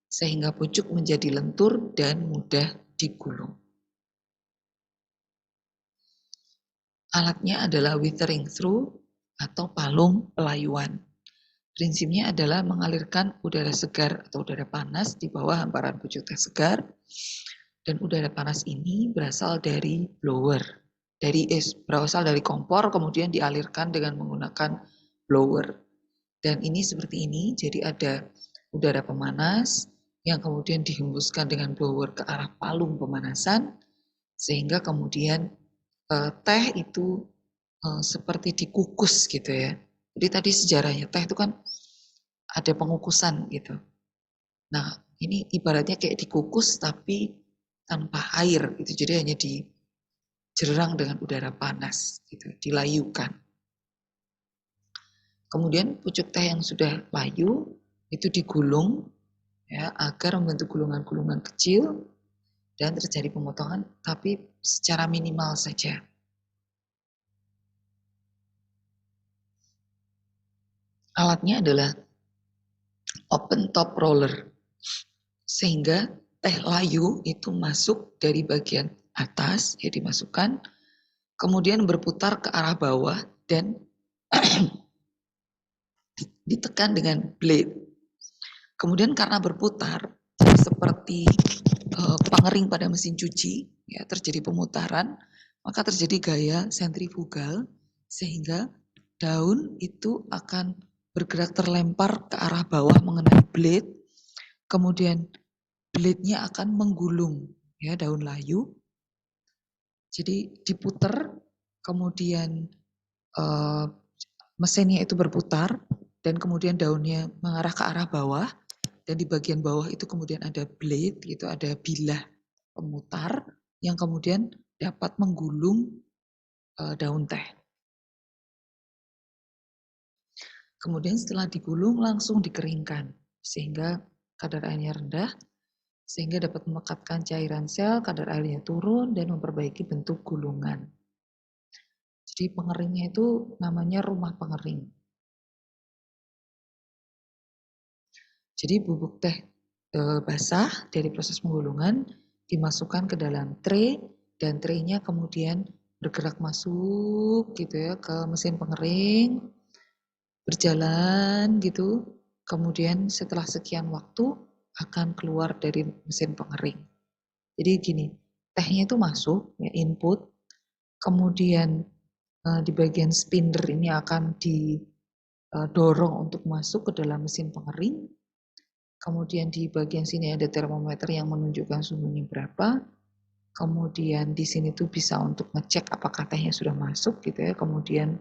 sehingga pucuk menjadi lentur dan mudah digulung. Alatnya adalah withering through atau palung pelayuan. Prinsipnya adalah mengalirkan udara segar atau udara panas di bawah hamparan pucuk teh segar. Dan udara panas ini berasal dari blower. Berasal dari kompor kemudian dialirkan dengan menggunakan blower. Dan ini seperti ini, jadi ada udara pemanas yang kemudian dihembuskan dengan blower ke arah palung pemanasan sehingga kemudian teh itu seperti dikukus gitu ya. Jadi tadi sejarahnya teh itu kan ada pengukusan gitu. Nah ini ibaratnya kayak dikukus tapi tanpa air gitu. Jadi hanya jerang dengan udara panas, gitu, dilayukan. Kemudian pucuk teh yang sudah layu itu digulung ya agar membentuk gulungan-gulungan kecil dan terjadi pemotongan tapi secara minimal saja. Alatnya adalah open top roller sehingga teh layu itu masuk dari bagian atas ya dimasukkan kemudian berputar ke arah bawah dan ditekan dengan blade. Kemudian karena berputar seperti pengering pada mesin cuci ya terjadi pemutaran maka terjadi gaya sentrifugal sehingga daun itu akan bergerak terlempar ke arah bawah mengenai blade kemudian blade-nya akan menggulung ya daun layu jadi diputer kemudian mesinnya itu berputar dan kemudian daunnya mengarah ke arah bawah dan di bagian bawah itu kemudian ada blade gitu ada bilah pemutar yang kemudian dapat menggulung daun teh. Kemudian setelah digulung langsung dikeringkan sehingga kadar airnya rendah sehingga dapat memekatkan cairan sel, kadar airnya turun dan memperbaiki bentuk gulungan. Jadi pengeringnya itu namanya rumah pengering. Jadi bubuk teh basah dari proses penggulungan dimasukkan ke dalam tray dan traynya kemudian bergerak masuk gitu ya ke mesin pengering, berjalan gitu, kemudian setelah sekian waktu akan keluar dari mesin pengering. Jadi gini, tehnya itu masuk ya input, kemudian di bagian spinner ini akan didorong untuk masuk ke dalam mesin pengering. Kemudian di bagian sini ada termometer yang menunjukkan suhunya berapa. Kemudian di sini tuh bisa untuk ngecek apakah tehnya sudah masuk gitu ya. Kemudian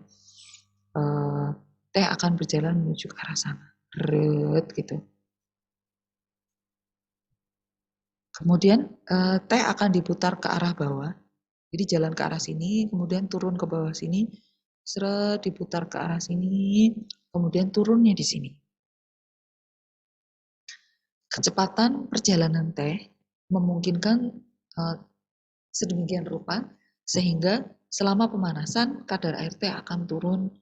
teh akan berjalan menuju ke arah sana. Red gitu. Kemudian teh akan diputar ke arah bawah. Jadi jalan ke arah sini, kemudian turun ke bawah sini, seret diputar ke arah sini, kemudian turunnya di sini. Kecepatan perjalanan teh memungkinkan sedemikian rupa sehingga selama pemanasan kadar air teh akan turun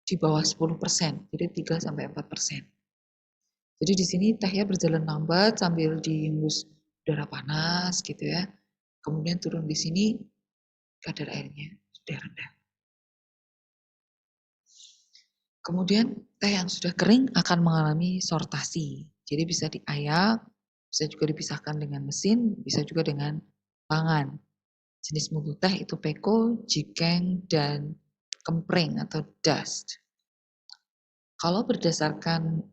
di bawah 10%, jadi 3-4%. Jadi di sini tehnya berjalan lambat sambil diimbus udara panas gitu ya. Kemudian turun di sini kadar airnya sudah rendah. Kemudian teh yang sudah kering akan mengalami sortasi. Jadi bisa diayak, bisa juga dipisahkan dengan mesin, bisa juga dengan tangan. Jenis mutu teh itu peko, jikeng, dan kempring atau dust. Kalau berdasarkan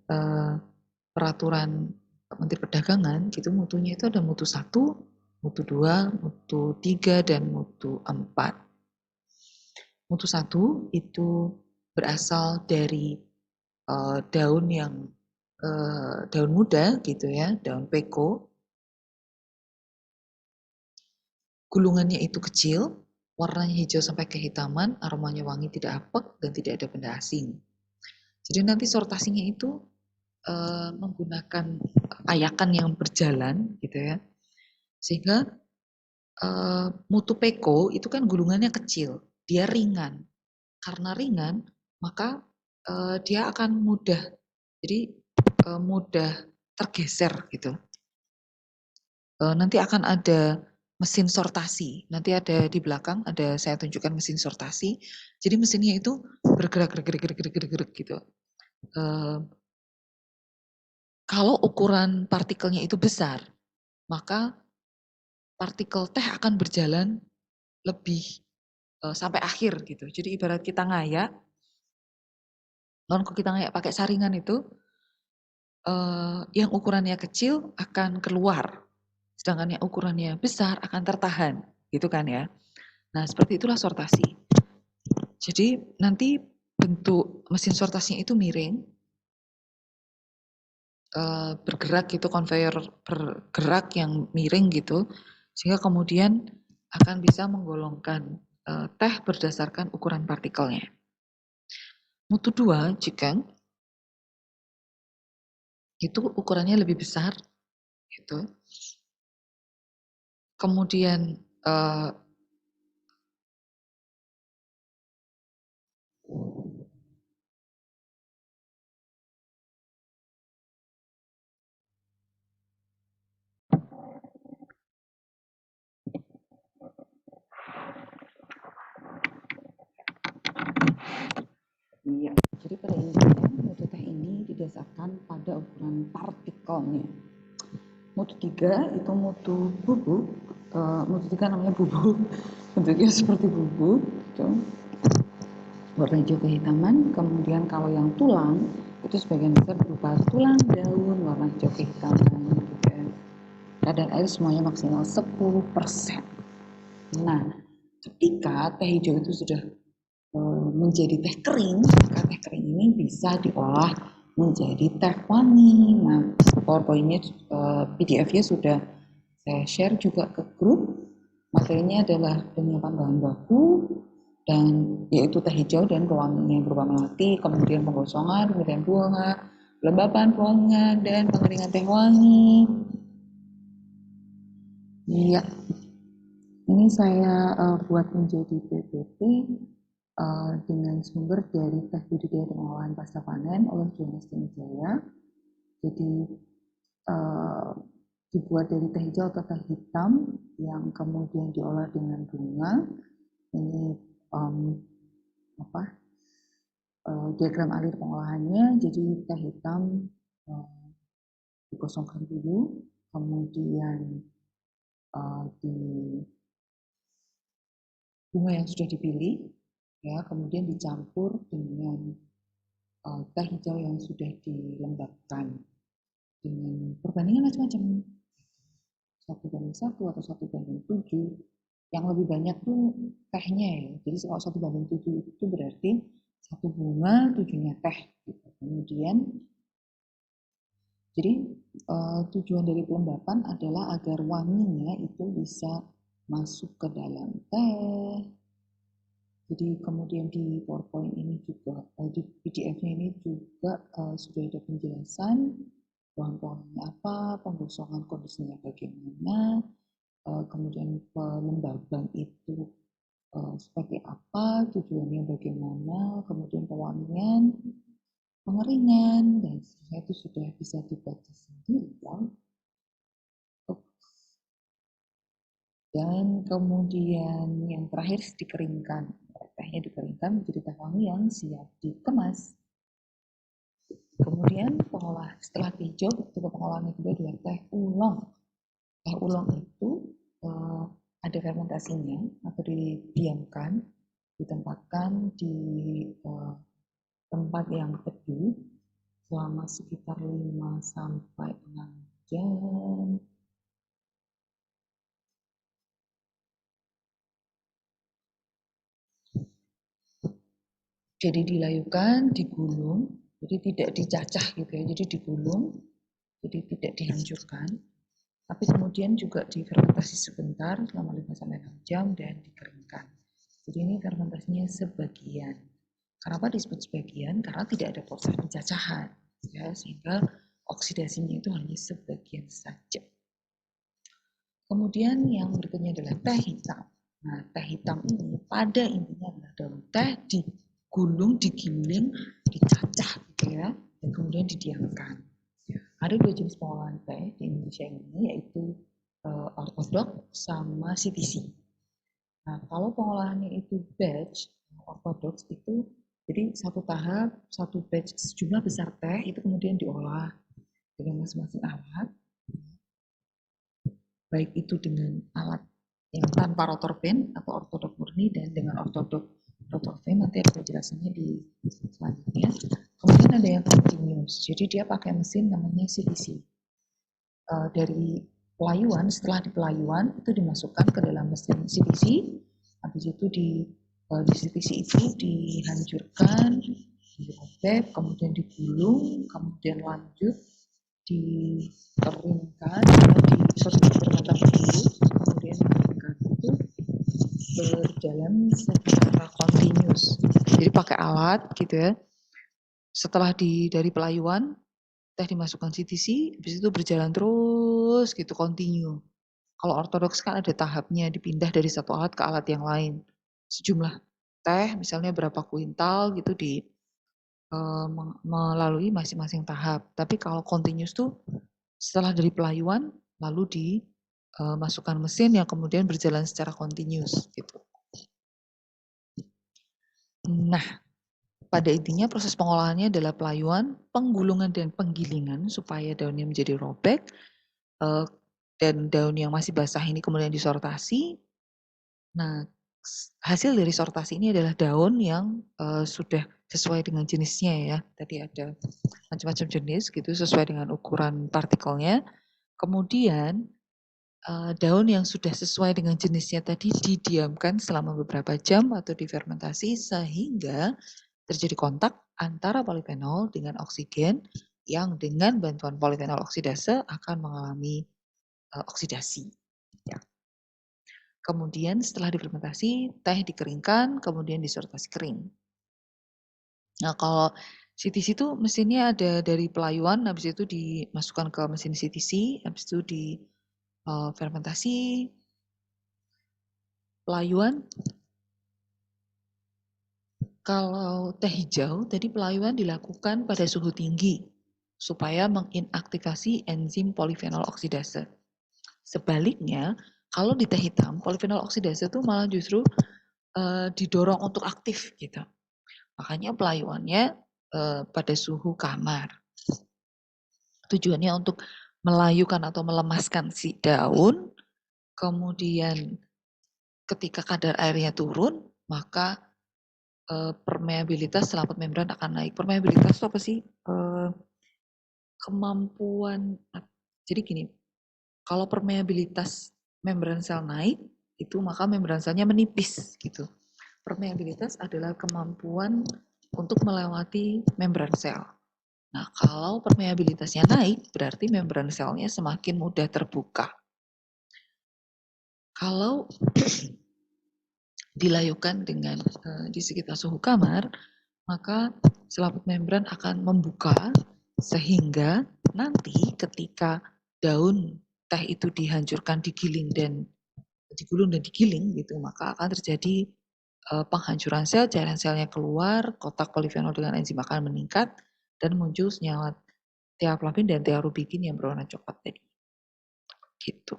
peraturan Menteri Perdagangan, gitu mutunya itu ada mutu 1, mutu 2, mutu 3, dan mutu 4. Mutu 1 itu berasal dari daun yang daun muda gitu ya, daun peko. Gulungannya itu kecil, warnanya hijau sampai kehitaman, aromanya wangi tidak apek dan tidak ada benda asing. Jadi nanti sortasinya itu menggunakan ayakan yang berjalan gitu ya. Sehingga mutu peko itu kan gulungannya kecil, dia ringan. Karena ringan, maka dia akan mudah jadi mudah tergeser gitu. Nanti akan ada mesin sortasi. Nanti ada di belakang ada saya tunjukkan mesin sortasi. Jadi mesinnya itu bergerak gitu. Kalau ukuran partikelnya itu besar, maka partikel teh akan berjalan lebih sampai akhir gitu. Jadi ibarat kita ngayak, kalau kita ngayak pakai saringan itu, yang ukurannya kecil akan keluar, sedangkan yang ukurannya besar akan tertahan, gitu kan ya. Nah seperti itulah sortasi. Jadi nanti bentuk mesin sortasinya itu miring, bergerak gitu, konveyor bergerak yang miring gitu, sehingga kemudian akan bisa menggolongkan teh berdasarkan ukuran partikelnya. Mutu 2 jika itu ukurannya lebih besar, gitu. Kemudian iya, jadi pada intinya mutu teh ini didasarkan pada ukuran partikelnya. Mutu 3 itu mutu bubuk, mutu 3 namanya bubuk, bentuknya seperti bubuk, gitu. Warna hijau kehitaman. Kemudian kalau yang tulang itu sebagian besar berupa tulang daun warna hijau kehitaman, gitu ya. Kadar air semuanya maksimal 10%. Nah, ketika teh hijau itu sudah menjadi teh kering, maka teh kering ini bisa diolah menjadi teh wangi. Nah, PowerPoint-nya, PDF-nya sudah saya share juga ke grup. Materinya adalah penyiapan bahan baku dan yaitu teh hijau dan pewanginya berupa melati, kemudian penggosongan, kemudian bunga, pelembapan, pewangian, dan pengeringan teh wangi. Iya, ini saya buat menjadi PPT dengan sumber dari Teh Budidaya dan Olahan Pasca Panen oleh Jonas Jaya. Jadi dibuat dari teh hijau atau teh hitam yang kemudian diolah dengan bunga. Ini diagram alir pengolahannya. Jadi teh hitam dikosongkan dulu, kemudian di bunga yang sudah dipilih, ya, kemudian dicampur dengan teh hijau yang sudah dilembabkan dengan perbandingan macam-macam, 1:1 atau 1:7. Yang lebih banyak tuh tehnya ya. Jadi kalau 1:7 itu berarti satu bunga 7-nya teh. Gitu. Kemudian, jadi tujuan dari pelembapan adalah agar wanginya itu bisa masuk ke dalam teh. Jadi kemudian di PowerPoint ini juga, di PDF-nya ini juga sudah ada penjelasan bahan-bahannya apa, penggosongan kondisinya bagaimana, kemudian pelembaban itu seperti apa, tujuannya bagaimana, kemudian pewangian, pengeringan, dan seterusnya itu sudah bisa dibaca sendiri ya. Dan kemudian yang terakhir dikeringkan. Tehnya dikeringkan menjadi teh wangi yang siap dikemas. Kemudian setelah teh hijau, tipe pengolahan yang kedua adalah teh oolong. Teh oolong itu ada fermentasinya atau didiamkan, ditempatkan di tempat yang teduh selama sekitar 5 sampai 6 jam. Jadi dilayukan, digulung, jadi tidak dicacah gitu ya, jadi digulung, jadi tidak dihancurkan. Tapi kemudian juga difermentasi sebentar selama 5-6 jam dan dikeringkan. Jadi ini fermentasinya sebagian. Kenapa disebut sebagian? Karena tidak ada proses pencacahan, ya, sehingga oksidasinya itu hanya sebagian saja. Kemudian yang berikutnya adalah teh hitam. Nah, teh hitam ini pada intinya adalah daun teh digulung, digiling, dicacah gitu ya, dan kemudian didiamkan. Ada 2 jenis pengolahan teh di Indonesia ini, yaitu ortodok sama CTC. Nah, kalau pengolahannya itu batch, ortodoks itu jadi satu tahap, satu batch sejumlah besar teh itu kemudian diolah dengan masing-masing alat, baik itu dengan alat yang tanpa rotor vane atau ortodok murni dan dengan ortodok rotor vane, nanti ada penjelasannya di selanjutnya. Kemudian ada yang continuous, jadi dia pakai mesin namanya CTC. Dari pelayuan, setelah di pelayuan itu dimasukkan ke dalam mesin CTC, habis itu di CTC itu dihancurkan, diobek, kemudian digulung, kemudian lanjut dikeringkan, difermentasi dulu, kemudian dikeringkan itu berjalan secara continuous. Jadi pakai alat gitu ya. Setelah dari pelayuan, teh dimasukkan CTC, habis itu berjalan terus gitu, continue. Kalau ortodoks kan ada tahapnya, dipindah dari satu alat ke alat yang lain. Sejumlah teh, misalnya berapa kuintal gitu melalui masing-masing tahap. Tapi kalau continuous tuh setelah dari pelayuan, lalu dimasukkan mesin yang kemudian berjalan secara continuous gitu. Nah, pada intinya proses pengolahannya adalah pelayuan, penggulungan dan penggilingan supaya daunnya menjadi robek, dan daun yang masih basah ini kemudian disortasi. Nah, hasil dari sortasi ini adalah daun yang sudah sesuai dengan jenisnya ya. Tadi ada macam-macam jenis gitu sesuai dengan ukuran partikelnya. Kemudian daun yang sudah sesuai dengan jenisnya tadi didiamkan selama beberapa jam atau difermentasi sehingga terjadi kontak antara polifenol dengan oksigen yang dengan bantuan polifenol oksidase akan mengalami oksidasi. Ya. Kemudian setelah difermentasi, teh dikeringkan, kemudian disortasi kering. Nah kalau CTC itu mesinnya ada dari pelayuan, habis itu dimasukkan ke mesin CTC, habis itu di fermentasi, pelayuan. Kalau teh hijau, tadi pelayuan dilakukan pada suhu tinggi supaya menginaktivasi enzim polifenol oksidase. Sebaliknya, kalau di teh hitam, polifenol oksidase itu malah justru didorong untuk aktif gitu. Makanya pelayuannya pada suhu kamar. Tujuannya untuk melayukan atau melemaskan si daun, kemudian ketika kadar airnya turun, maka permeabilitas selaput membran akan naik. Permeabilitas itu apa sih? Kemampuan, jadi gini, kalau permeabilitas membran sel naik, itu maka membran selnya menipis gitu. Permeabilitas adalah kemampuan untuk melewati membran sel. Nah, kalau permeabilitasnya naik, berarti membran selnya semakin mudah terbuka. Kalau dilayukan dengan di sekitar suhu kamar, maka selaput membran akan membuka sehingga nanti ketika daun teh itu dihancurkan, digulung dan digiling gitu, maka akan terjadi penghancuran sel, cairan selnya keluar, kotak polifenol dengan enzim akan meningkat dan muncul senyawa tiaflavin dan tiarubigin yang berwarna coklat tadi. Gitu.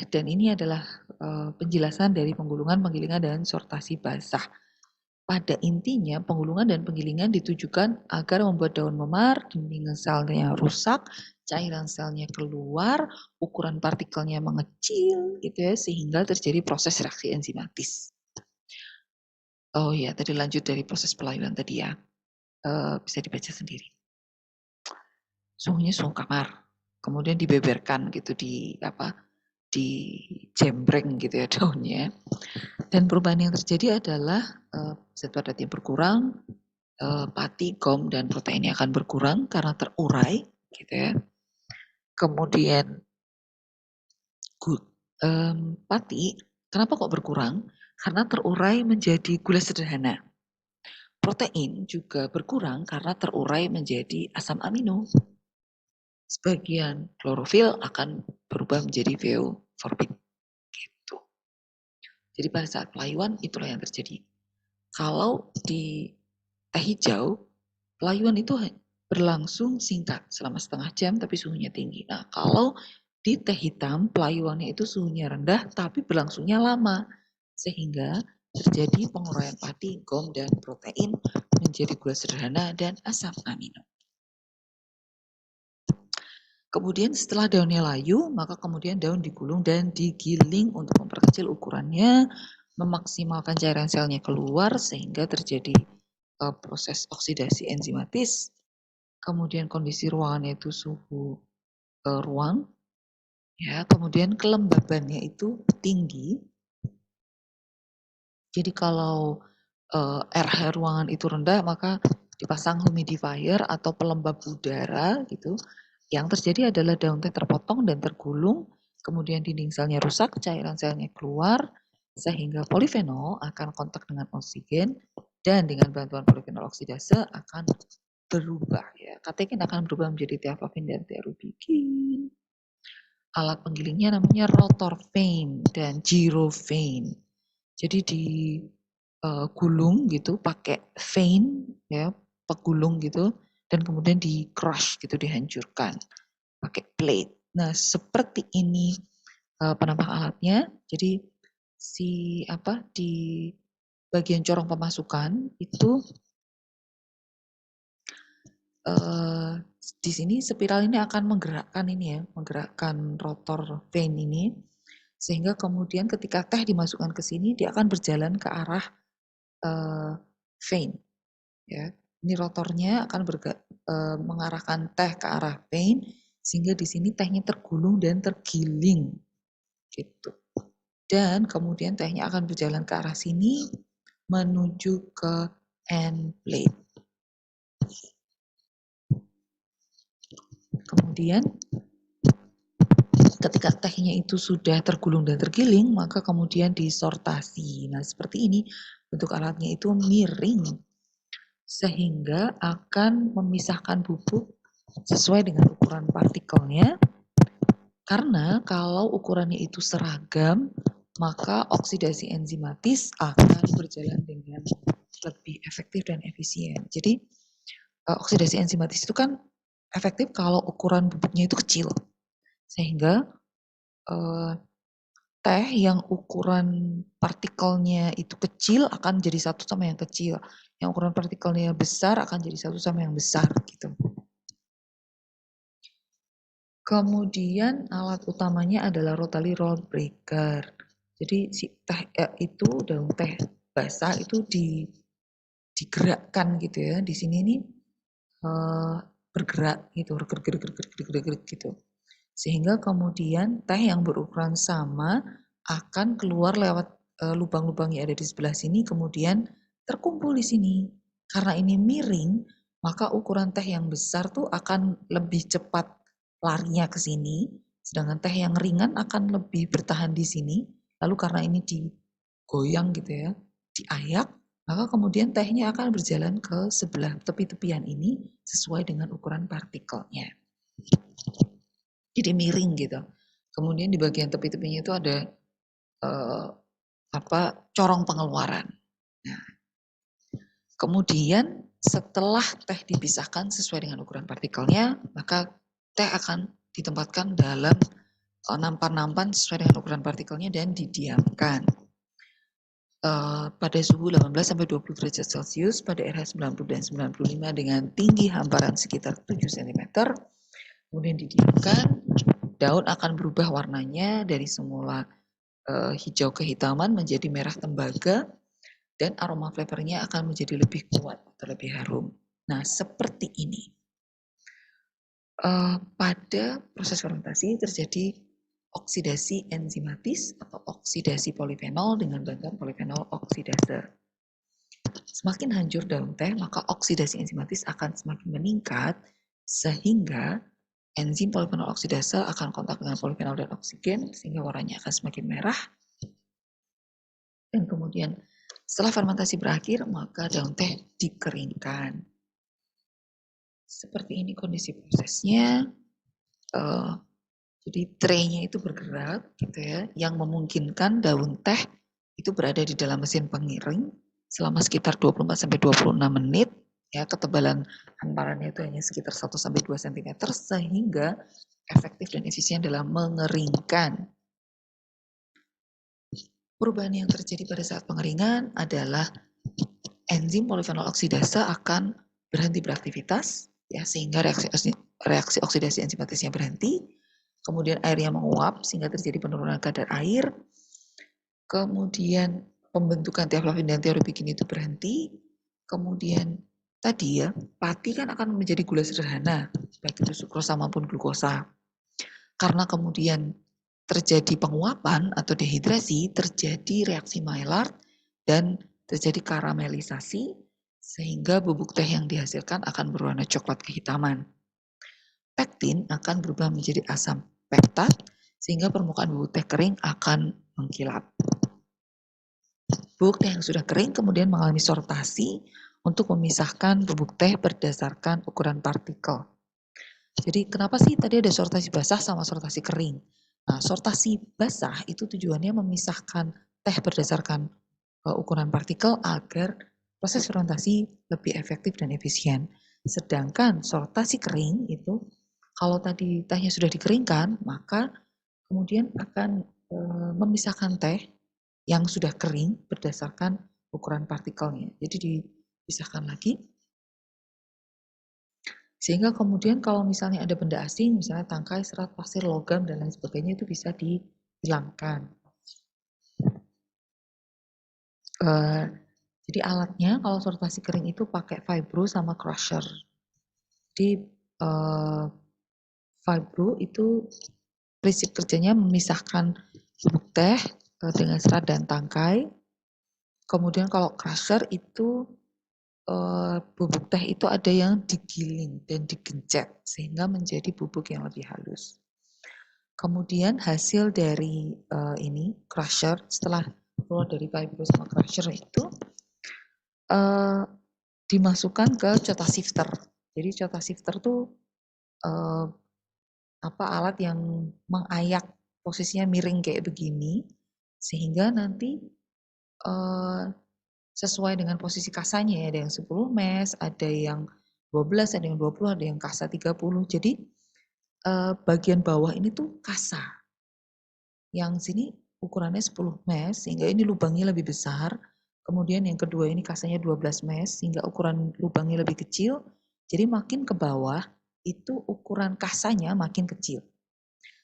Dan ini adalah penjelasan dari penggulungan, penggilingan, dan sortasi basah. Pada intinya, penggulungan dan penggilingan ditujukan agar membuat daun memar, dinding selnya rusak, cairan selnya keluar, ukuran partikelnya mengecil, gitu ya, sehingga terjadi proses reaksi enzimatis. Oh ya, tadi lanjut dari proses pelayuan tadi ya, bisa dibaca sendiri. Suhunya suhu kamar, kemudian dibeberkan gitu dijembreng gitu ya daunnya. Dan perubahan yang terjadi adalah zat padat yang berkurang, pati, gom, dan proteinnya akan berkurang karena terurai, gitu ya. Kemudian pati, kenapa kok berkurang? Karena terurai menjadi gula sederhana. Protein juga berkurang karena terurai menjadi asam amino. Sebagian klorofil akan berubah menjadi VO4. Gitu. Jadi pada saat pelayuan itulah yang terjadi. Kalau di teh hijau, pelayuan itu berlangsung singkat selama setengah jam tapi suhunya tinggi. Nah kalau di teh hitam pelayuannya itu suhunya rendah tapi berlangsungnya lama. Sehingga terjadi penguraian pati, gom, dan protein menjadi gula sederhana dan asam amino. Kemudian setelah daunnya layu, maka kemudian daun digulung dan digiling untuk memperkecil ukurannya, memaksimalkan cairan selnya keluar sehingga terjadi proses oksidasi enzimatis. Kemudian kondisi ruangannya itu suhu ruang, ya. Kemudian kelembabannya itu tinggi. Jadi kalau RH ruangan itu rendah, maka dipasang humidifier atau pelembab udara gitu. Yang terjadi adalah daun teh terpotong dan tergulung kemudian dinding selnya rusak, cairan selnya keluar, sehingga polifenol akan kontak dengan oksigen dan dengan bantuan polifenol oksidase akan berubah ya. Katekin akan berubah menjadi tiaflavin dan tiarubigin. Alat penggilingnya namanya rotor vane dan gyro vane. Jadi di gulung gitu pakai vane ya, pegulung gitu dan kemudian di crush gitu, dihancurkan pakai plate. Nah, seperti ini penampang alatnya. Jadi di bagian corong pemasukan itu di sini spiral ini akan menggerakkan rotor vane ini, sehingga kemudian ketika teh dimasukkan ke sini dia akan berjalan ke arah vane ya. Ini rotornya akan mengarahkan teh ke arah vane, sehingga di sini tehnya tergulung dan tergiling gitu. Dan kemudian tehnya akan berjalan ke arah sini menuju ke end plate. Kemudian ketika tehnya itu sudah tergulung dan tergiling, maka kemudian disortasi. Nah, seperti ini bentuk alatnya itu miring, sehingga akan memisahkan bubuk sesuai dengan ukuran partikelnya. Karena kalau ukurannya itu seragam, maka oksidasi enzimatis akan berjalan dengan lebih efektif dan efisien. Jadi oksidasi enzimatis itu kan efektif kalau ukuran bubuknya itu kecil. Sehingga teh yang ukuran partikelnya itu kecil akan jadi satu sama yang kecil. Yang ukuran partikelnya besar akan jadi satu sama yang besar gitu. Kemudian alat utamanya adalah rotary roll breaker. Jadi si teh itu daun teh basah itu digerakkan gitu ya. Di sini nih bergerak gitu, bergerak gitu. Sehingga kemudian teh yang berukuran sama akan keluar lewat lubang-lubang yang ada di sebelah sini, kemudian terkumpul di sini. Karena ini miring, maka ukuran teh yang besar tuh akan lebih cepat larinya ke sini, sedangkan teh yang ringan akan lebih bertahan di sini. Lalu karena ini digoyang gitu ya, diayak, maka kemudian tehnya akan berjalan ke sebelah tepi-tepian ini sesuai dengan ukuran partikelnya. Jadi miring gitu. Kemudian di bagian tepi-tepinya itu ada corong pengeluaran. Nah, kemudian setelah teh dipisahkan sesuai dengan ukuran partikelnya, maka teh akan ditempatkan dalam nampan-nampan sesuai dengan ukuran partikelnya dan didiamkan. Pada suhu 18 sampai 20 derajat Celcius pada RH 90 dan 95 dengan tinggi hamparan sekitar 7 cm. Kemudian didiamkan, daun akan berubah warnanya dari semula hijau kehitaman menjadi merah tembaga, dan aroma flavornya akan menjadi lebih kuat atau lebih harum. Nah, seperti ini. Pada proses fermentasi terjadi oksidasi enzimatis atau oksidasi polifenol dengan bantuan polifenol oksidase. Semakin hancur daun teh, maka oksidasi enzimatis akan semakin meningkat, sehingga enzim polifenol oksidase akan kontak dengan polifenol dan oksigen, sehingga warnanya akan semakin merah. Dan kemudian setelah fermentasi berakhir, maka daun teh dikeringkan. Seperti ini kondisi prosesnya. Jadi traynya itu bergerak gitu ya, yang memungkinkan daun teh itu berada di dalam mesin pengiring selama sekitar 24 sampai 26 menit. Ya, ketebalan hamparannya itu hanya sekitar 1 sampai 2 cm, sehingga efektif dan efisien dalam mengeringkan. Perubahan yang terjadi pada saat pengeringan adalah enzim polifenol oksidase akan berhenti beraktivitas, ya, sehingga reaksi oksidasi enzimatisnya berhenti. Kemudian airnya menguap sehingga terjadi penurunan kadar air. Kemudian pembentukan tiaflavin dan tiarubigin itu berhenti. Kemudian tadi ya, pati kan akan menjadi gula sederhana, baik itu sukrosa maupun glukosa. Karena kemudian terjadi penguapan atau dehidrasi, terjadi reaksi Maillard dan terjadi karamelisasi, sehingga bubuk teh yang dihasilkan akan berwarna coklat kehitaman. Pektin akan berubah menjadi asam pektat sehingga permukaan bubuk teh kering akan mengkilap. Bubuk teh yang sudah kering kemudian mengalami sortasi untuk memisahkan bubuk teh berdasarkan ukuran partikel. Jadi kenapa sih tadi ada sortasi basah sama sortasi kering? Nah, sortasi basah itu tujuannya memisahkan teh berdasarkan ukuran partikel agar proses fermentasi lebih efektif dan efisien. Sedangkan sortasi kering itu kalau tadi tehnya sudah dikeringkan, maka kemudian akan memisahkan teh yang sudah kering berdasarkan ukuran partikelnya. Jadi dipisahkan lagi sehingga kemudian kalau misalnya ada benda asing, misalnya tangkai, serat, pasir, logam, dan lain sebagainya itu bisa dihilangkan. Jadi alatnya kalau sortasi kering itu pakai vibro sama crusher. Jadi vibro itu prinsip kerjanya memisahkan bubuk teh dengan serat dan tangkai. Kemudian kalau crusher itu bubuk teh itu ada yang digiling dan digencet sehingga menjadi bubuk yang lebih halus. Kemudian hasil dari ini crusher setelah keluar dari vibro sama crusher itu dimasukkan ke cota sifter. Jadi cota sifter tuh alat yang mengayak posisinya miring kayak begini sehingga nanti sesuai dengan posisi kasanya ya, ada yang 10 mes, ada yang 12, ada yang 20, ada yang kasa 30. Jadi bagian bawah ini tuh kasa. Yang sini ukurannya 10 mes sehingga ini lubangnya lebih besar. Kemudian yang kedua ini kasanya 12 mes sehingga ukuran lubangnya lebih kecil. Jadi makin ke bawah itu ukuran kasanya makin kecil.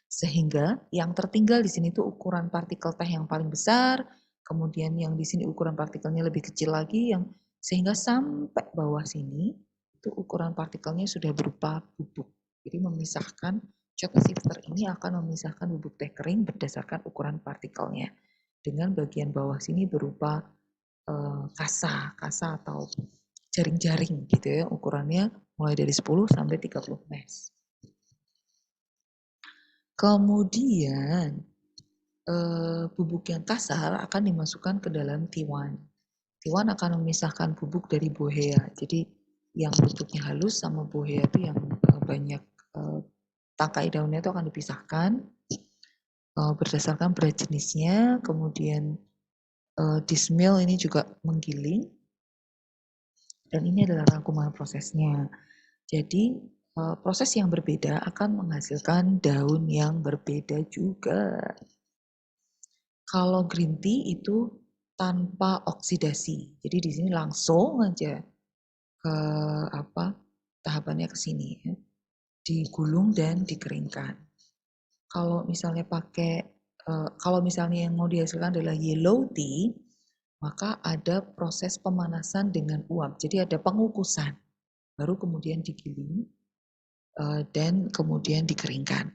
Sehingga yang tertinggal di sini tuh ukuran partikel teh yang paling besar, kemudian yang di sini ukuran partikelnya lebih kecil lagi, yang sehingga sampai bawah sini itu ukuran partikelnya sudah berupa bubuk. Jadi memisahkan chocolate sifter ini akan memisahkan bubuk teh kering berdasarkan ukuran partikelnya. Dengan bagian bawah sini berupa kasa atau jaring-jaring gitu ya, ukurannya mulai dari 10 sampai 30 mes. Kemudian bubuk yang kasar akan dimasukkan ke dalam tiwan. Tiwan akan memisahkan bubuk dari bohea. Jadi yang bentuknya halus sama bohea itu yang banyak tangkai daunnya itu akan dipisahkan berdasarkan berat jenisnya. Kemudian dismill ini juga menggiling. Dan ini adalah rangkuman prosesnya. Jadi proses yang berbeda akan menghasilkan daun yang berbeda juga. Kalau green tea itu tanpa oksidasi. Jadi di sini langsung aja ke tahapannya ke sini ya. Digulung dan dikeringkan. Kalau misalnya kalau misalnya yang mau dihasilkan adalah yellow tea, maka ada proses pemanasan dengan uap. Jadi ada pengukusan. Baru kemudian digiling dan kemudian dikeringkan.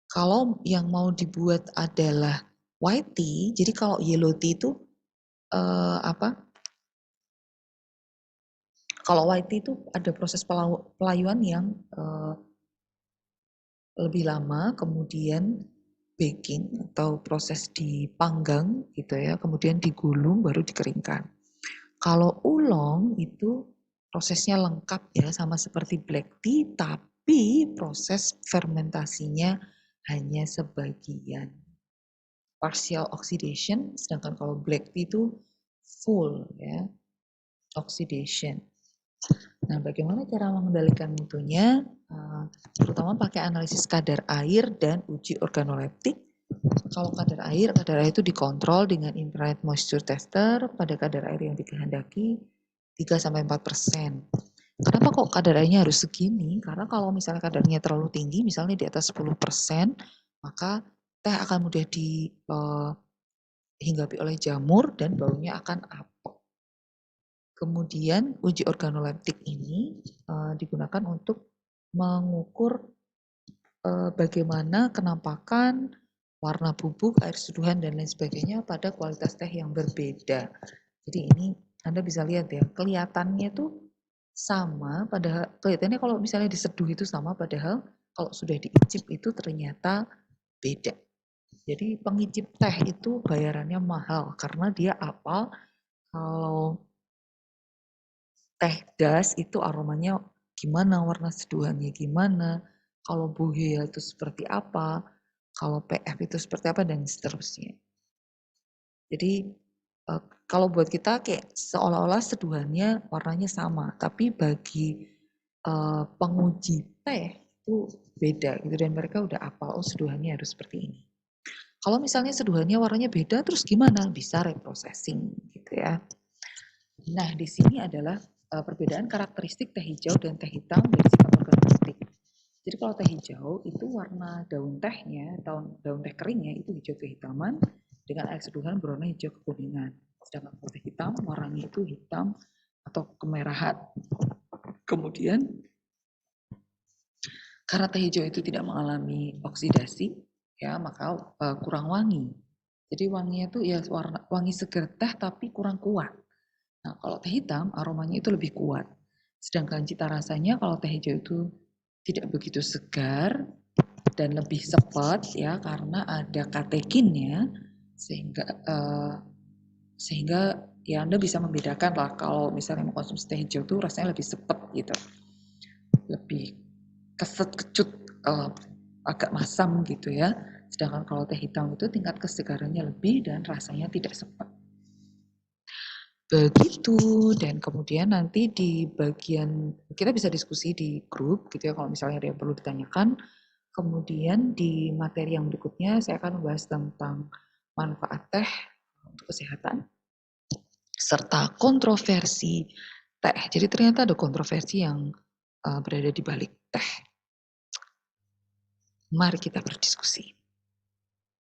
Kalau yang mau dibuat adalah white tea, jadi kalau yellow tea itu kalau white tea itu ada proses pelayuan yang lebih lama, kemudian baking atau proses dipanggang gitu ya, kemudian digulung baru dikeringkan. Kalau oolong itu prosesnya lengkap ya, sama seperti black tea, tapi proses fermentasinya hanya sebagian. Partial oxidation, sedangkan kalau black tea itu full ya, oxidation. Nah, bagaimana cara mengendalikan mutunya? Terutama pakai analisis kadar air dan uji organoleptik. Kalau kadar air itu dikontrol dengan infrared moisture tester pada kadar air yang dikehendaki 3-4%. Kenapa kok kadar airnya harus segini? Karena kalau misalnya kadarnya terlalu tinggi, misalnya di atas 10%, maka teh akan mudah dihinggapi oleh jamur dan baunya akan apek. Kemudian uji organoleptik ini digunakan untuk mengukur bagaimana kenampakan, warna bubuk, air seduhan, dan lain sebagainya pada kualitas teh yang berbeda. Jadi ini Anda bisa lihat ya, kelihatannya tuh sama, padahal kelihatannya kalau misalnya diseduh itu sama, padahal kalau sudah diicip itu ternyata beda. Jadi pengicip teh itu bayarannya mahal karena dia apa? Kalau teh das itu aromanya gimana, warna seduhannya gimana, kalau buhea itu seperti apa, kalau PF itu seperti apa, dan seterusnya. Jadi kalau buat kita kayak seolah-olah seduhannya warnanya sama, tapi bagi penguji teh itu beda gitu dan mereka udah apal, oh seduhannya harus seperti ini. Kalau misalnya seduhannya warnanya beda, terus gimana? Bisa reprocessing gitu ya. Nah, di sini adalah perbedaan karakteristik teh hijau dan teh hitam dari sifat organoleptik. Jadi kalau teh hijau itu warna daun tehnya, daun teh keringnya itu hijau kehitaman dengan air seduhan berwarna hijau kekuningan. Sedangkan kalau teh hitam warnanya itu hitam atau kemerahan. Kemudian karena teh hijau itu tidak mengalami oksidasi, ya maka kurang wangi. Jadi wanginya itu ya warna wangi seger teh tapi kurang kuat. Nah, kalau teh hitam aromanya itu lebih kuat. Sedangkan cita rasanya kalau teh hijau itu tidak begitu segar dan lebih sepet ya karena ada katekinnya sehingga sehingga ya Anda bisa membedakan lah kalau misalnya mengkonsumsi teh hijau itu rasanya lebih sepet gitu. Lebih keset kecut agak masam gitu ya. Sedangkan kalau teh hitam itu tingkat kesegarannya lebih dan rasanya tidak sepet. Begitu, dan kemudian nanti di bagian, kita bisa diskusi di grup gitu ya kalau misalnya ada yang perlu ditanyakan. Kemudian di materi yang berikutnya saya akan membahas tentang manfaat teh untuk kesehatan serta kontroversi teh. Jadi ternyata ada kontroversi yang berada di balik teh. Mari kita berdiskusi.